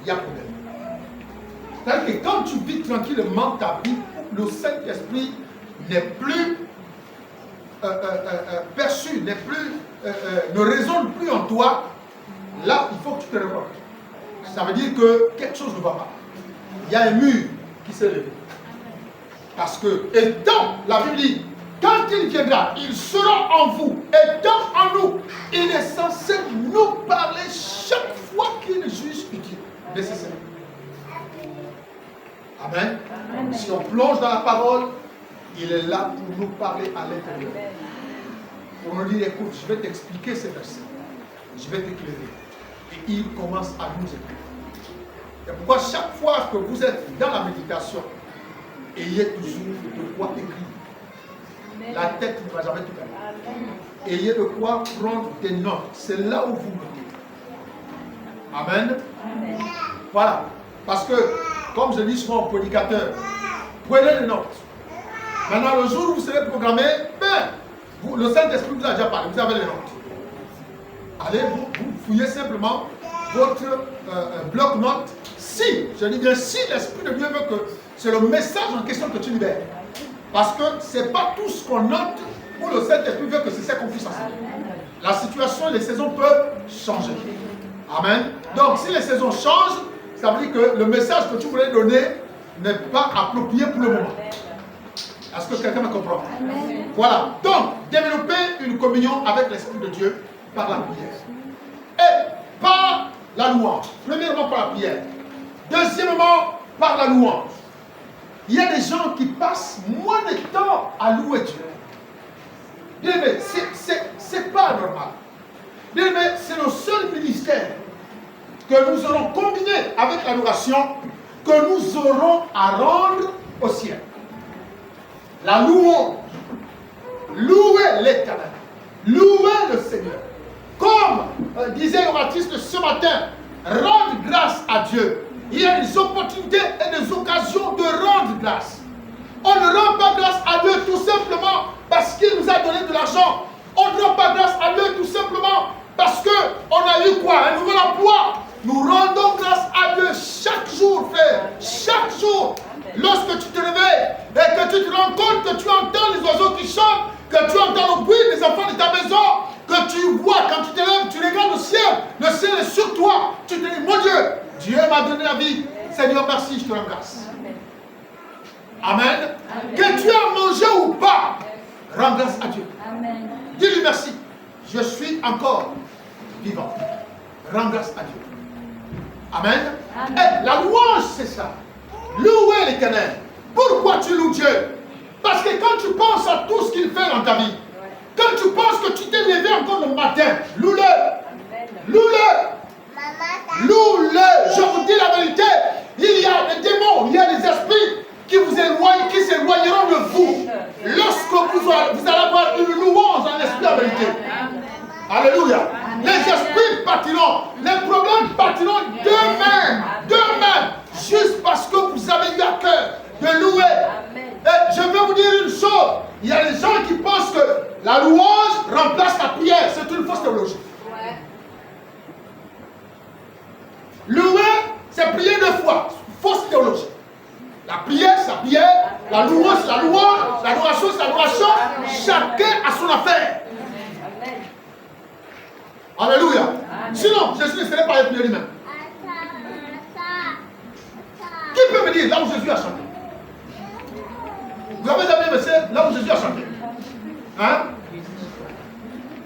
Il y a problème. C'est-à-dire que quand tu vis tranquillement ta vie, le Saint-Esprit n'est plus perçu, ne résonne plus en toi, là, il faut que tu te révoltes. Ça veut dire que quelque chose ne va pas. Il y a un mur qui s'est levé. Parce que, étant, la Bible dit, quand il viendra, il sera en vous, étant en nous. Il est censé nous parler chaque fois qu'il juge utile, nécessaire. Amen. Amen. Si on plonge dans la parole, il est là pour nous parler à l'intérieur. Pour nous dire, écoute, je vais t'expliquer ces versets. Je vais t'éclairer. Et il commence à nous éclairer. C'est pourquoi chaque fois que vous êtes dans la méditation, ayez toujours de quoi écrire. La tête ne va jamais tout aller. Ayez de quoi prendre des notes. C'est là où vous notez. Amen. Amen. Voilà. Parce que, comme je dis souvent aux prédicateurs, prenez des notes. Maintenant, le jour où vous serez programmé, le Saint-Esprit vous a déjà parlé, vous avez les notes. Allez, vous fouillez simplement votre bloc-notes. Si, je dis bien si l'Esprit de Dieu veut que c'est le message en question que tu libères. Parce que ce n'est pas tout ce qu'on note où le Saint-Esprit veut que c'est ça qu'on puisse enseigner. La situation et les saisons peuvent changer. Amen. Donc, si les saisons changent, ça veut dire que le message que tu voulais donner n'est pas approprié pour le moment. Est-ce que quelqu'un me comprend? Amen. Voilà. Donc, développer une communion avec l'Esprit de Dieu par la prière. Et par la louange. Premièrement, par la prière. Deuxièmement, par la louange. Il y a des gens qui passent moins de temps à louer Dieu. Bien aimé, c'est pas normal. Bien aimé, c'est le seul ministère que nous aurons combiné avec l'adoration que nous aurons à rendre au ciel. La louange. Louer l'Éternel. Louer le Seigneur. Comme disait l'oratrice ce matin, rendre grâce à Dieu. Il y a des opportunités et des occasions de rendre grâce. On ne rend pas grâce à Dieu tout simplement parce qu'il nous a donné de l'argent. On ne rend pas grâce à Dieu tout simplement parce qu'on a eu quoi? Un nouvel emploi. Nous rendons grâce à Dieu chaque jour, frère. Chaque jour. Lorsque tu te réveilles et que tu te rends compte que tu entends les oiseaux qui chantent, que tu entends le bruit des enfants de ta maison, que tu vois quand tu te lèves, tu regardes le ciel est sur toi. Tu te dis, mon Dieu, Dieu m'a donné la vie. Seigneur, merci, je te rends grâce. Amen. Amen. Que tu as mangé ou pas, rends grâce à Dieu. Amen. Dis-lui merci. Je suis encore vivant. Rends grâce à Dieu. Amen. Amen. Et la louange, c'est ça. Louer l'Éternel. Pourquoi tu loues Dieu? Parce que quand tu penses à tout ce qu'il fait dans ta vie, quand tu penses que tu t'es levé encore le matin, loue-le. Loue-le. Loue-le. Je vous dis la vérité. Il y a des démons, il y a des esprits qui vous éloignent, qui s'éloigneront de vous. Lorsque vous allez avoir une louange en esprit en vérité. Alléluia. Les esprits partiront. Les problèmes partiront d'eux-mêmes. D'eux-mêmes. Juste parce que vous avez eu à cœur de louer. Et je vais vous dire une chose. Il y a des gens qui pensent que la louange remplace la prière. C'est une fausse théologie. Louer, c'est prier 2 fois. Fausse théologie. La prière, c'est la prière. La louange, c'est la louange. L'adoration, c'est l'adoration. Chacun a son affaire. Alléluia. Amen. Sinon, Jésus ne serait pas épuisé lui-même. Qui peut me dire là où Jésus a chanté? Vous avez jamais vu là où Jésus a chanté? Hein?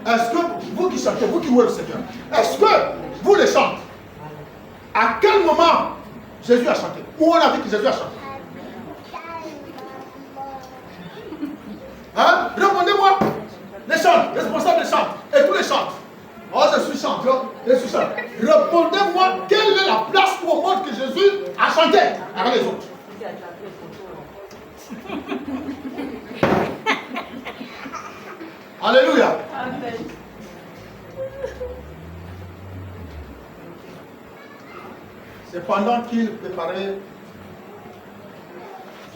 Est-ce que vous qui chantez, vous qui louez le Seigneur, est-ce que vous les chantez? À quel moment Jésus a chanté? Où on a vu que Jésus a chanté? Hein? Répondez-moi. Les chants, responsables des chants, et tous les chants. Oh, je suis chanteur, je suis chanteur. Répondez-moi, quelle est la place au monde que Jésus a chanté avec les autres? Alléluia. Amen. C'est pendant qu'il préparait,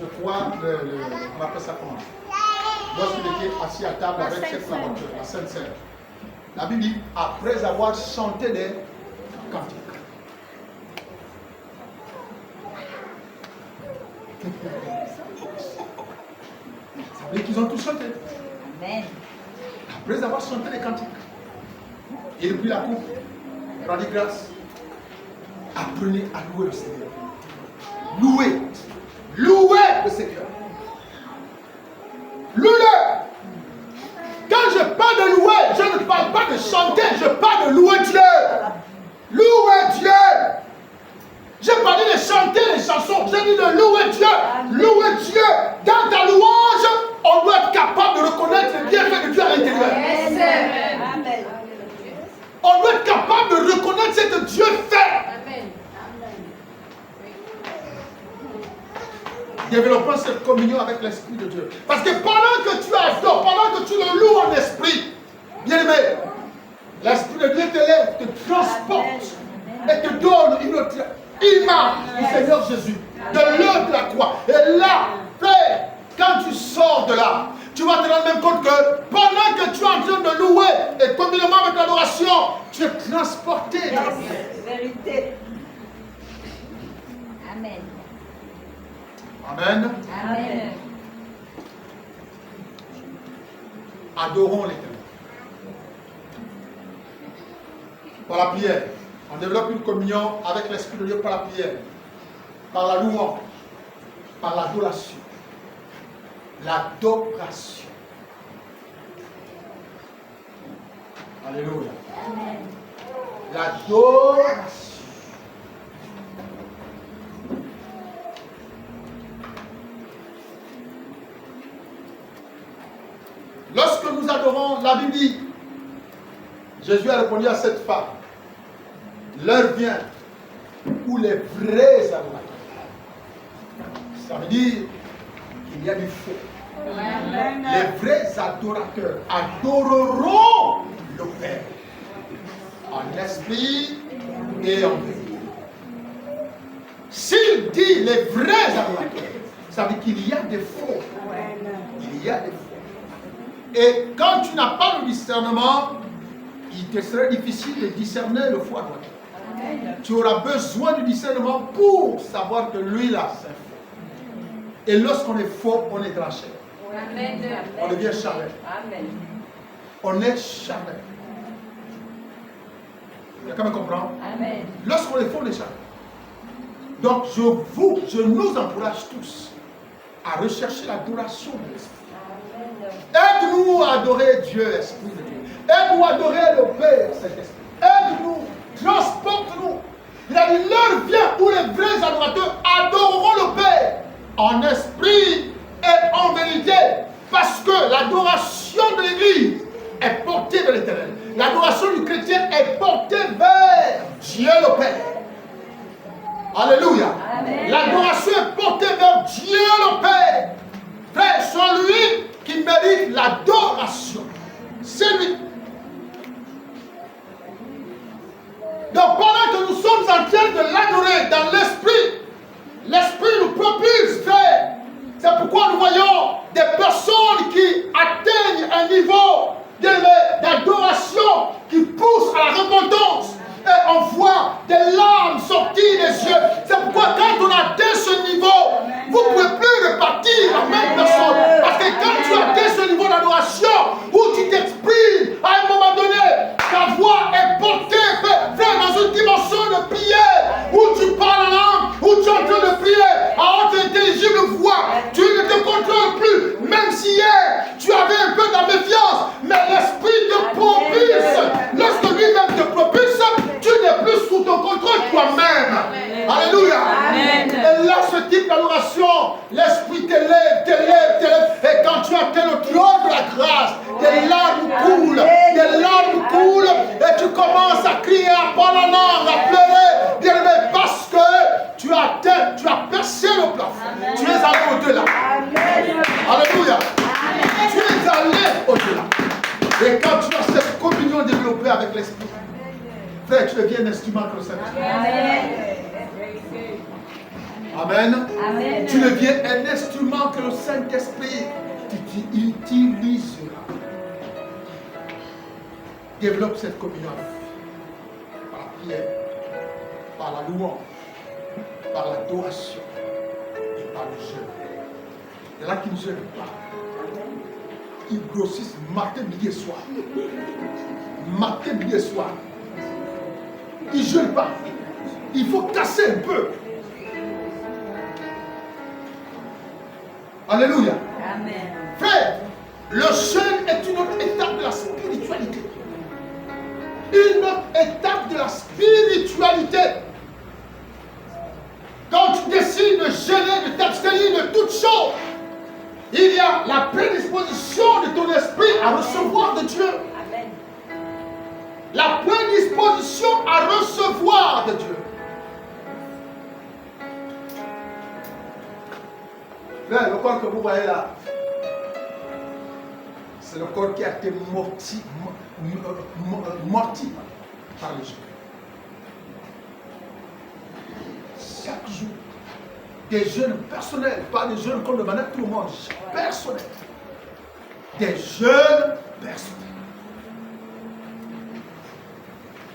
je crois, on appelle ça comment? lorsqu'il était assis à table avec cette femme, la Sainte Sœur. La Bible dit, après avoir chanté des cantiques. Ça veut dire qu'ils ont tous chanté. Amen. Après avoir chanté des cantiques, il prit la coupe, rendit grâce. Apprenez à louer le Seigneur. Louez. Louez le Seigneur. Louez-le. Quand je parle de louer, je ne parle pas de chanter, je parle de louer Dieu. Louer Dieu. J'ai parlé de chanter les chansons, j'ai dit de louer Dieu. Louer Dieu. Dans ta louange, on doit être capable de reconnaître le bienfait de Dieu à l'intérieur. Amen. On doit être capable de reconnaître ce que Dieu fait. Développons cette communion avec l'Esprit de Dieu. Parce que pendant que tu adores, pendant que tu le loues en esprit, bien aimé, l'Esprit de Dieu te lève, te transporte et te donne une autre image du Seigneur Jésus, de l'œuvre de la croix. Et là, frère, quand tu sors de là, tu vas te rendre même compte que pendant que tu es en train de louer et communément avec l'adoration, tu es transporté dans la Vérité. Amen. Amen. Amen. Adorons l'Éternel. Par la prière. On développe une communion avec l'Esprit de Dieu par la prière, par la louange, par l'adoration. L'adoration. Alléluia. Amen. L'adoration. Lorsque nous adorons, la Bible dit, Jésus a répondu à cette femme, l'heure vient où les vrais adorateurs, ça veut dire qu'il y a du faux. Les vrais adorateurs adoreront le Père en esprit et en vérité. S'il dit les vrais adorateurs, ça veut dire qu'il y a des faux. Il y a des faux. Et quand tu n'as pas le discernement, il te serait difficile de discerner le faux adorateur. Tu auras besoin du discernement pour savoir que lui là, c'est faux. Et lorsqu'on est faux, on est tranché. On devient charnel. On est charnel. Il y a quand même comprendre. Lorsqu'on est faux, on est charnel. Donc je nous encourage tous à rechercher l'adoration de l'Esprit. Aide-nous à adorer Dieu, Esprit de Dieu. Aide-nous à adorer le Père, cet Esprit. Aide-nous, transporte-nous. Il a dit, l'heure vient où les vrais adorateurs adoreront le Père en esprit et en vérité. Parce que l'adoration de l'Église est portée vers l'Éternel. L'adoration du chrétien est portée vers Dieu le Père. Alléluia. L'adoration est portée vers Dieu le Père. Frère, celui qui mérite l'adoration, c'est lui. Donc pendant que nous sommes en train de l'adorer dans l'esprit, l'esprit nous propulse, frère. C'est pourquoi nous voyons des personnes qui atteignent un niveau d'adoration qui pousse à la repentance. Et on voit des larmes sortir des yeux. C'est pourquoi quand on atteint ce niveau, vous ne pouvez plus repartir la même personne. Parce que quand tu atteins ce niveau d'adoration, où tu t'exprimes, à un moment donné, ta voix est portée, frère, dans une dimension de prière, où tu parles en langue, où tu es en train de prier, à haute intelligible voix. Tu ne te contrôles plus. Même si hier, tu avais un peu de la méfiance, mais l'esprit te propulse. Lorsque lui-même te propulse, tu n'es plus sous ton contrôle toi-même. Alléluia. Amen. Et là, ce type d'adoration, l'esprit t'élève, t'élève, t'élève. Et quand tu atteins le trône de la grâce, des larmes coulent, et tu commences à crier, à parler en langue, à pleurer, bien aimé, parce que tu as atteint, tu as percé le plafond. Tu es allé au-delà. Alléluia. Tu es allé au-delà. Et quand tu as cette communion développée avec l'esprit, frère, tu deviens un instrument que le Saint-Esprit. Amen. Tu deviens un instrument que le Saint-Esprit utilisera. Développe cette communion par la prière, par la louange, par l'adoration et par le jeûne. Il y en a qui ne jeûnent pas. Ils grossissent matin, midi et soir. Matin, midi et soir. Ils ne jeûnent pas. Il faut casser un peu. Alléluia. Amen. Frère, le jeûne est une autre étape de la spiritualité. Une autre étape de la spiritualité. Quand tu décides de jeûner, de t'abstenir de toutes choses, il y a la prédisposition de ton esprit à recevoir de Dieu. Amen. La prédisposition à recevoir de Dieu. Frère, le corps que vous voyez là, c'est le corps qui a été morti par le jeûne. Chaque jour, des jeûnes personnels, pas des jeûnes comme le manette tout le monde, personnels. Des jeûnes personnels.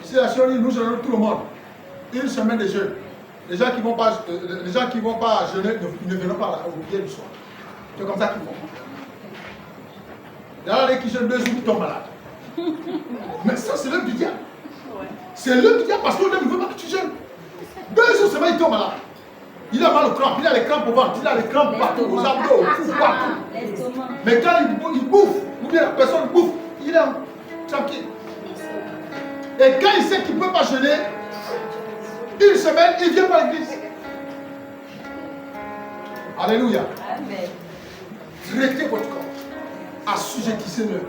Ici, la chérie, nous jeûnons tout le monde. Une semaine de jeûne. Les gens qui ne vont pas jeûner ne viennent pas au pied du soir. C'est comme ça qu'ils font. Il y en a des qui jeûnent 2 jours, ils tombent malades. Mais ça, c'est l'œuvre du diable. C'est l'œuvre du diable parce qu'on ne veut pas que tu jeûnes. 2 jours seulement, il tombe malade. Il a mal au crampes, il a les crampes au ventre, il a les crampes partout, aux abdos, au cou, partout. Mais quand il bouffe, ou bien la personne bouffe, il est tranquille. Et quand il sait qu'il ne peut pas jeûner, une semaine, il ne vient pas à l'église. Alléluia. Amen. Traitez votre corps. Assujettissez-le.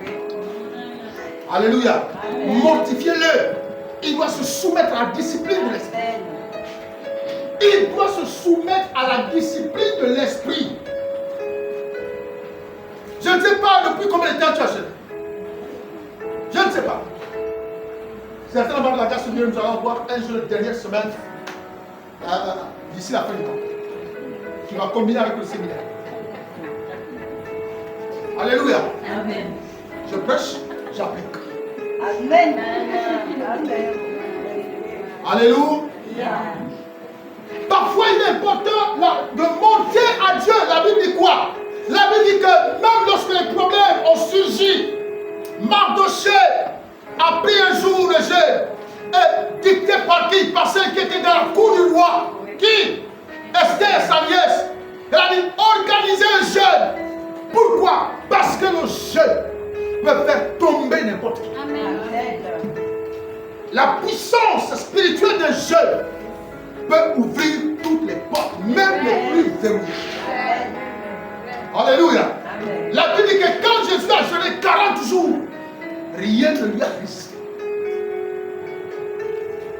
Alléluia. Mortifiez-le. Il doit se soumettre à la discipline de l'esprit. Il doit se soumettre à la discipline de l'esprit. Je ne sais pas depuis combien de temps tu as jeûné. Je ne sais pas. Certains membres de la grâce de Dieu, nous allons voir un jeûne dernière semaine d'ici la fin du temps, qui va combiner avec le séminaire. Alléluia. Amen. Je prêche, j'applique. Amen. Amen. Alléluia. Parfois, il est important de monter à Dieu. La Bible dit quoi? La Bible dit que même lorsque les problèmes ont surgi, Mardoché a pris un jour de jeûne, et dicté par qui? Par celle qui était dans la cour du roi. Qui? Esther, sa nièce. Elle a dit organisez un jeûne. Pourquoi? Parce que le jeûne peut faire tomber n'importe qui. Amen. La puissance spirituelle d'un jeûne peut ouvrir toutes les portes, même les plus verrouillées. Alléluia. La Bible dit que quand Jésus a jeûné 40 jours, rien ne lui a résisté.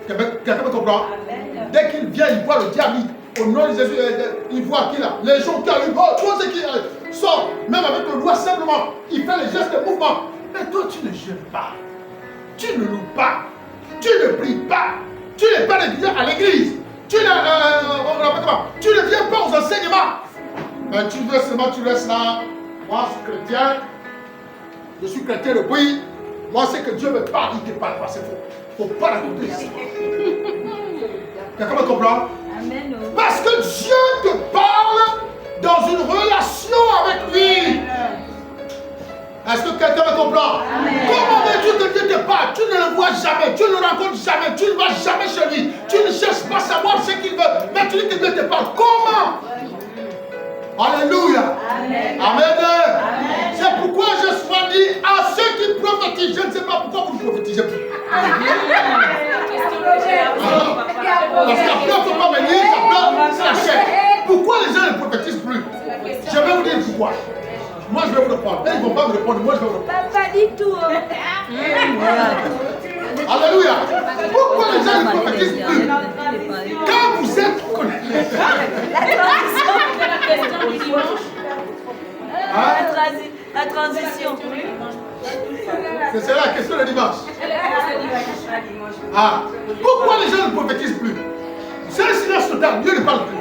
Quelqu'un me comprend? Dès qu'il vient, il voit le diable. Au nom de Jésus, il voit qu'il a les gens qui arrivent. Oh, tout ce qui sort, même avec le doigt simplement, il fait les gestes de mouvement. Mais toi, tu ne jeûnes pas. Tu ne loues pas. Tu ne pries pas. Tu n'es pas régulier à l'église. Tu ne viens pas aux enseignements. Mais tu veux seulement, tu restes là. Moi, je suis chrétien. Je suis chrétien depuis. Moi, c'est que Dieu me parle. Il ne te parle pas, c'est faux. Il ne faut pas raconter ça. Quelqu'un me comprend? Amen. Parce que Dieu te parle dans une relation avec lui. Est-ce que quelqu'un me comprend? Amen. Comment veux-tu que Dieu te parle? Tu ne le vois jamais, tu ne le rencontres jamais, tu ne vas jamais chez lui. Tu ne cherches pas à savoir ce qu'il veut, mais tu dis que Dieu te parle. Comment? Alléluia. Amen. Amen. C'est pourquoi je sois dit à ceux qui prophétisent. Je ne sais pas pourquoi vous ne prophétisez plus. Parce qu'après, il ne faut pas venir, c'est la chair. Pourquoi les gens ne prophétisent plus? Je vais vous dire pourquoi. Moi, je vais vous répondre. Ils ne vont pas me répondre, moi, je vais vous répondre. Pas du tout. Alléluia. Pourquoi les gens ne prophétisent plus? Quand vous êtes connectés. La transition. C'est la question de dimanche. Ah. Pourquoi les gens ne prophétisent plus? C'est un silence total. Dieu ne parle plus.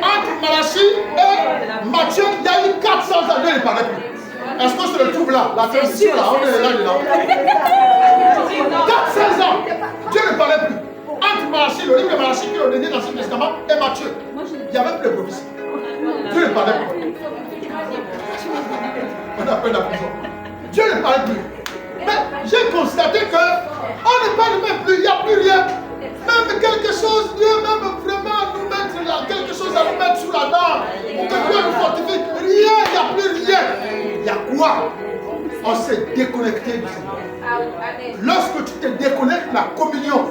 Entre Malachie et Matthieu, il y a eu 400 ans. Dieu ne parlait plus. Est-ce qu'on se retrouve là? La transition là, on est là, dedans. 4-16 ans, Dieu ne parlait plus. Entre Malachie, le livre de Malachie qui est au dernier dans l'Ancien Testament, et Matthieu, il n'y avait plus de prophétie. Dieu ne parlait plus. On a peur de la prison. Dieu ne parlait plus. Mais j'ai constaté que on ne parle même plus, il n'y a plus rien. Même quelque chose, Dieu même vraiment nous mettre là, quelque chose à nous mettre sous la dent, pour que Dieu nous fortifie. Rien, il n'y a plus rien. Il y a quoi? On s'est déconnecté du Seigneur. Lorsque tu te déconnectes de la communion,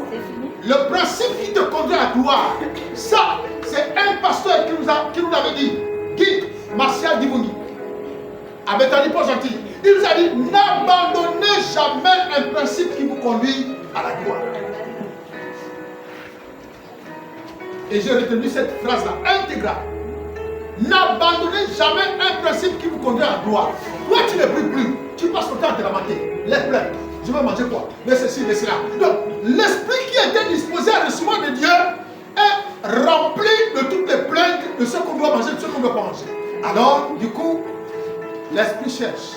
le principe qui te conduit à la gloire, ça, c'est un pasteur qui nous avait dit, Guy Martial Divouni, à Bethany Port-Gentil. Il nous a dit, n'abandonnez jamais un principe qui vous conduit à la gloire. Et j'ai retenu cette phrase-là, intégrale. N'abandonnez jamais un principe qui vous conduit à la gloire. Toi, tu ne pries plus. Tu passes ton temps à te lamenter. Les pleurs. Je vais manger quoi? Mais ceci, mais cela. Donc, l'esprit qui était disposé à recevoir de Dieu est rempli de toutes les plaintes de ce qu'on doit manger, de ce qu'on ne doit pas manger. Alors, du coup, l'esprit cherche.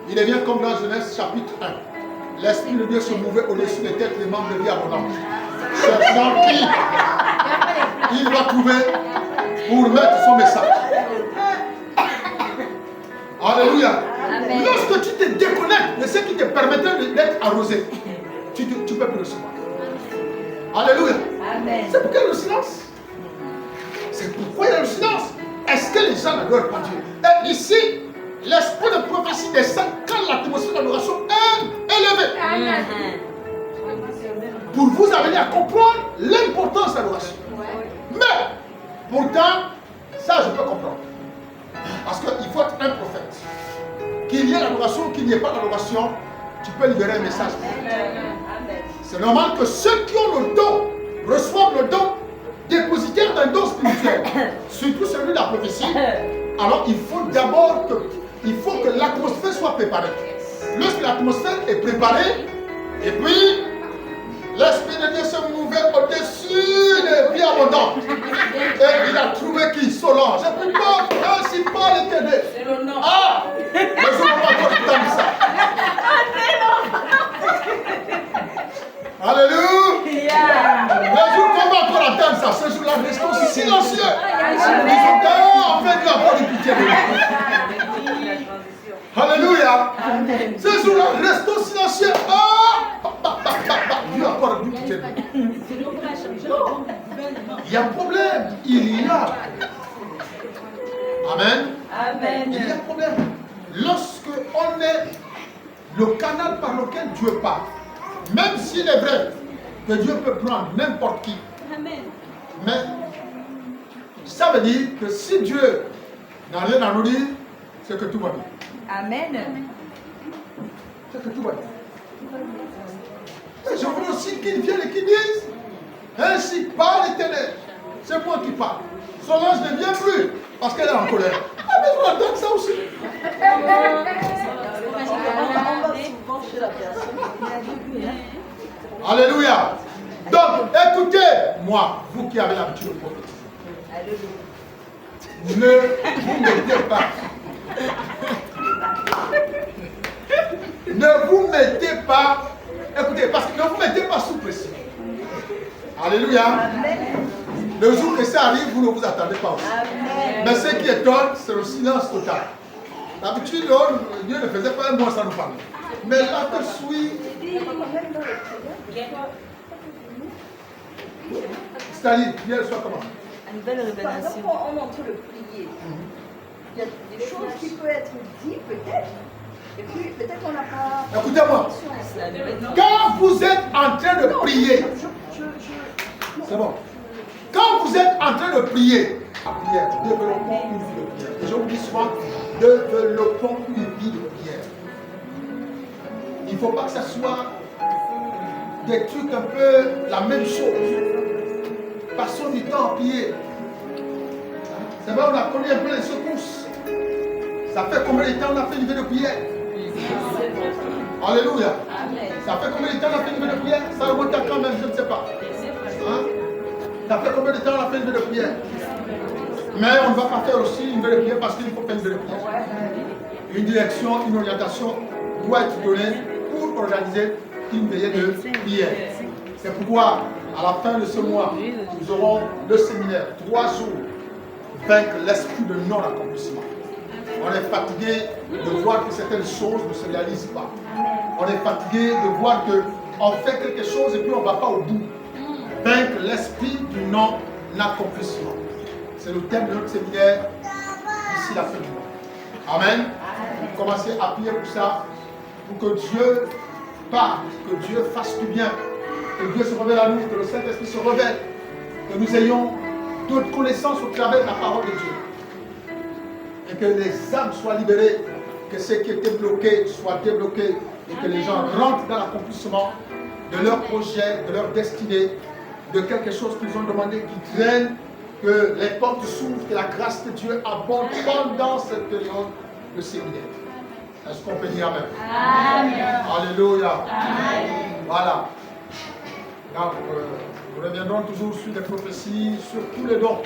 Il devient comme dans Genèse chapitre 1. L'esprit de Dieu se mouvait au-dessus des têtes des membres de vie abondante. Cherchant qui il va trouver pour mettre son message. Alléluia. Amen. Lorsque tu te déconnectes de ce qui te permettait d'être arrosé, tu ne peux plus recevoir. Alléluia. Amen. C'est pourquoi il y a le silence. C'est pourquoi il y a le silence. Est-ce que les gens n'adorent pas Dieu? Et ici, l'esprit de prophétie descend quand l'atmosphère d'adoration est élevée. Amen. Pour vous amener à comprendre l'importance de l'adoration. Mais, pourtant, ça je peux comprendre. Parce qu'il faut être un prophète. Qu'il y ait l'adoration ou qu'il n'y ait pas d'adoration, tu peux libérer un message. C'est normal que ceux qui ont le don reçoivent le don dépositaire d'un don spirituel, surtout celui de la prophétie. Alors il faut d'abord que l'atmosphère soit préparée. Lorsque l'atmosphère est préparée, et puis l'Esprit de Dieu se mouvait au-dessus des vies abondantes. Et il a trouvé qui? Solange. Je peux pas, principal éternel. Ah! Mais je ne peux pas encore entendre ça. Alléluia! Mais je ne peux pas encore entendre ça. Ce jour-là, restons silencieux. Enfin, Dieu a pas de pitié de nous. Alléluia! Ce jour-là, restons silencieux. Dieu a pas de pitié de nous. Il y a un problème. Il y a. Amen. Amen. Il y a un problème. Lorsque on est le canal par lequel Dieu parle, même s'il est vrai que Dieu peut prendre n'importe qui, amen, mais ça veut dire que si Dieu n'a rien à nous dire, c'est que tout va bien. Amen. C'est que tout va bien. Et je veux aussi qu'ils viennent et qu'ils disent, ainsi parle l'Éternel. C'est moi qui parle. Solange ne vient plus parce qu'elle est en colère. Ah, mais je entends ça aussi. Alléluia. Donc, écoutez-moi, vous qui avez l'habitude de prophétiser. Ne vous mettez pas. Ne vous mettez pas. Écoutez, parce que ne vous mettez pas sous pression. Alléluia. Le jour que ça arrive, vous ne vous attendez pas aussi. Amen. Mais ce qui étonne, c'est le silence total. D'habitude, Dieu ne faisait pas un mois sans nous parler. Mais là, que suis. C'est-à-dire, Dieu soit comment? Une nouvelle révélation. Par exemple, on est en train de prier. Il y a des choses qui peuvent être dites, peut-être. Et puis, peut-être qu'on n'a pas. Écoutez-moi. Quand vous êtes en train de prier. C'est bon. Quand vous êtes en train de prier, la prière, développons une vie de prière. Et je vous dis souvent, développons une vie de prière. Il ne faut pas que ce soit des trucs un peu la même chose. Passons du temps à prier. C'est vrai, on a connu un peu les secousses. Ça fait combien de temps on a fait une vie de prière? Alléluia. Ça fait combien de temps on a fait une vie de prière? Ça remonte à quand même, je ne sais pas. Hein? Ça fait combien de temps on a fait une vie de prière? Mais on ne va pas faire aussi une vie de prière parce qu'il faut faire une vie de prière. une direction, une orientation doit être donnée pour organiser une veillée de prière. C'est pourquoi, à la fin de ce mois, nous aurons le séminaire, 3 jours, vaincre l'esprit de non-accomplissement. On est fatigué de voir que certaines choses ne se réalisent pas. On est fatigué de voir qu'on fait quelque chose et puis on ne va pas au bout. Vaincre l'esprit du non-accomplissement. C'est le thème de notre séminaire d'ici la fin du mois. Amen. Commencez à prier pour ça, pour que Dieu parle, que Dieu fasse du bien, que Dieu se révèle à nous, que le Saint-Esprit se révèle, que nous ayons toute connaissance au travers de la parole de Dieu. Et que les âmes soient libérées, que ce qui était bloqué soit débloqué, et que les gens rentrent dans l'accomplissement de leur projet, de leur destinée, de quelque chose qu'ils ont demandé, qui traîne, que les portes s'ouvrent, que la grâce de Dieu abonde pendant cette période de séminaire. Est-ce qu'on peut dire Amen? Amen. Alléluia. Amen. Voilà. Donc, nous reviendrons toujours sur les prophéties, sur tous les dons.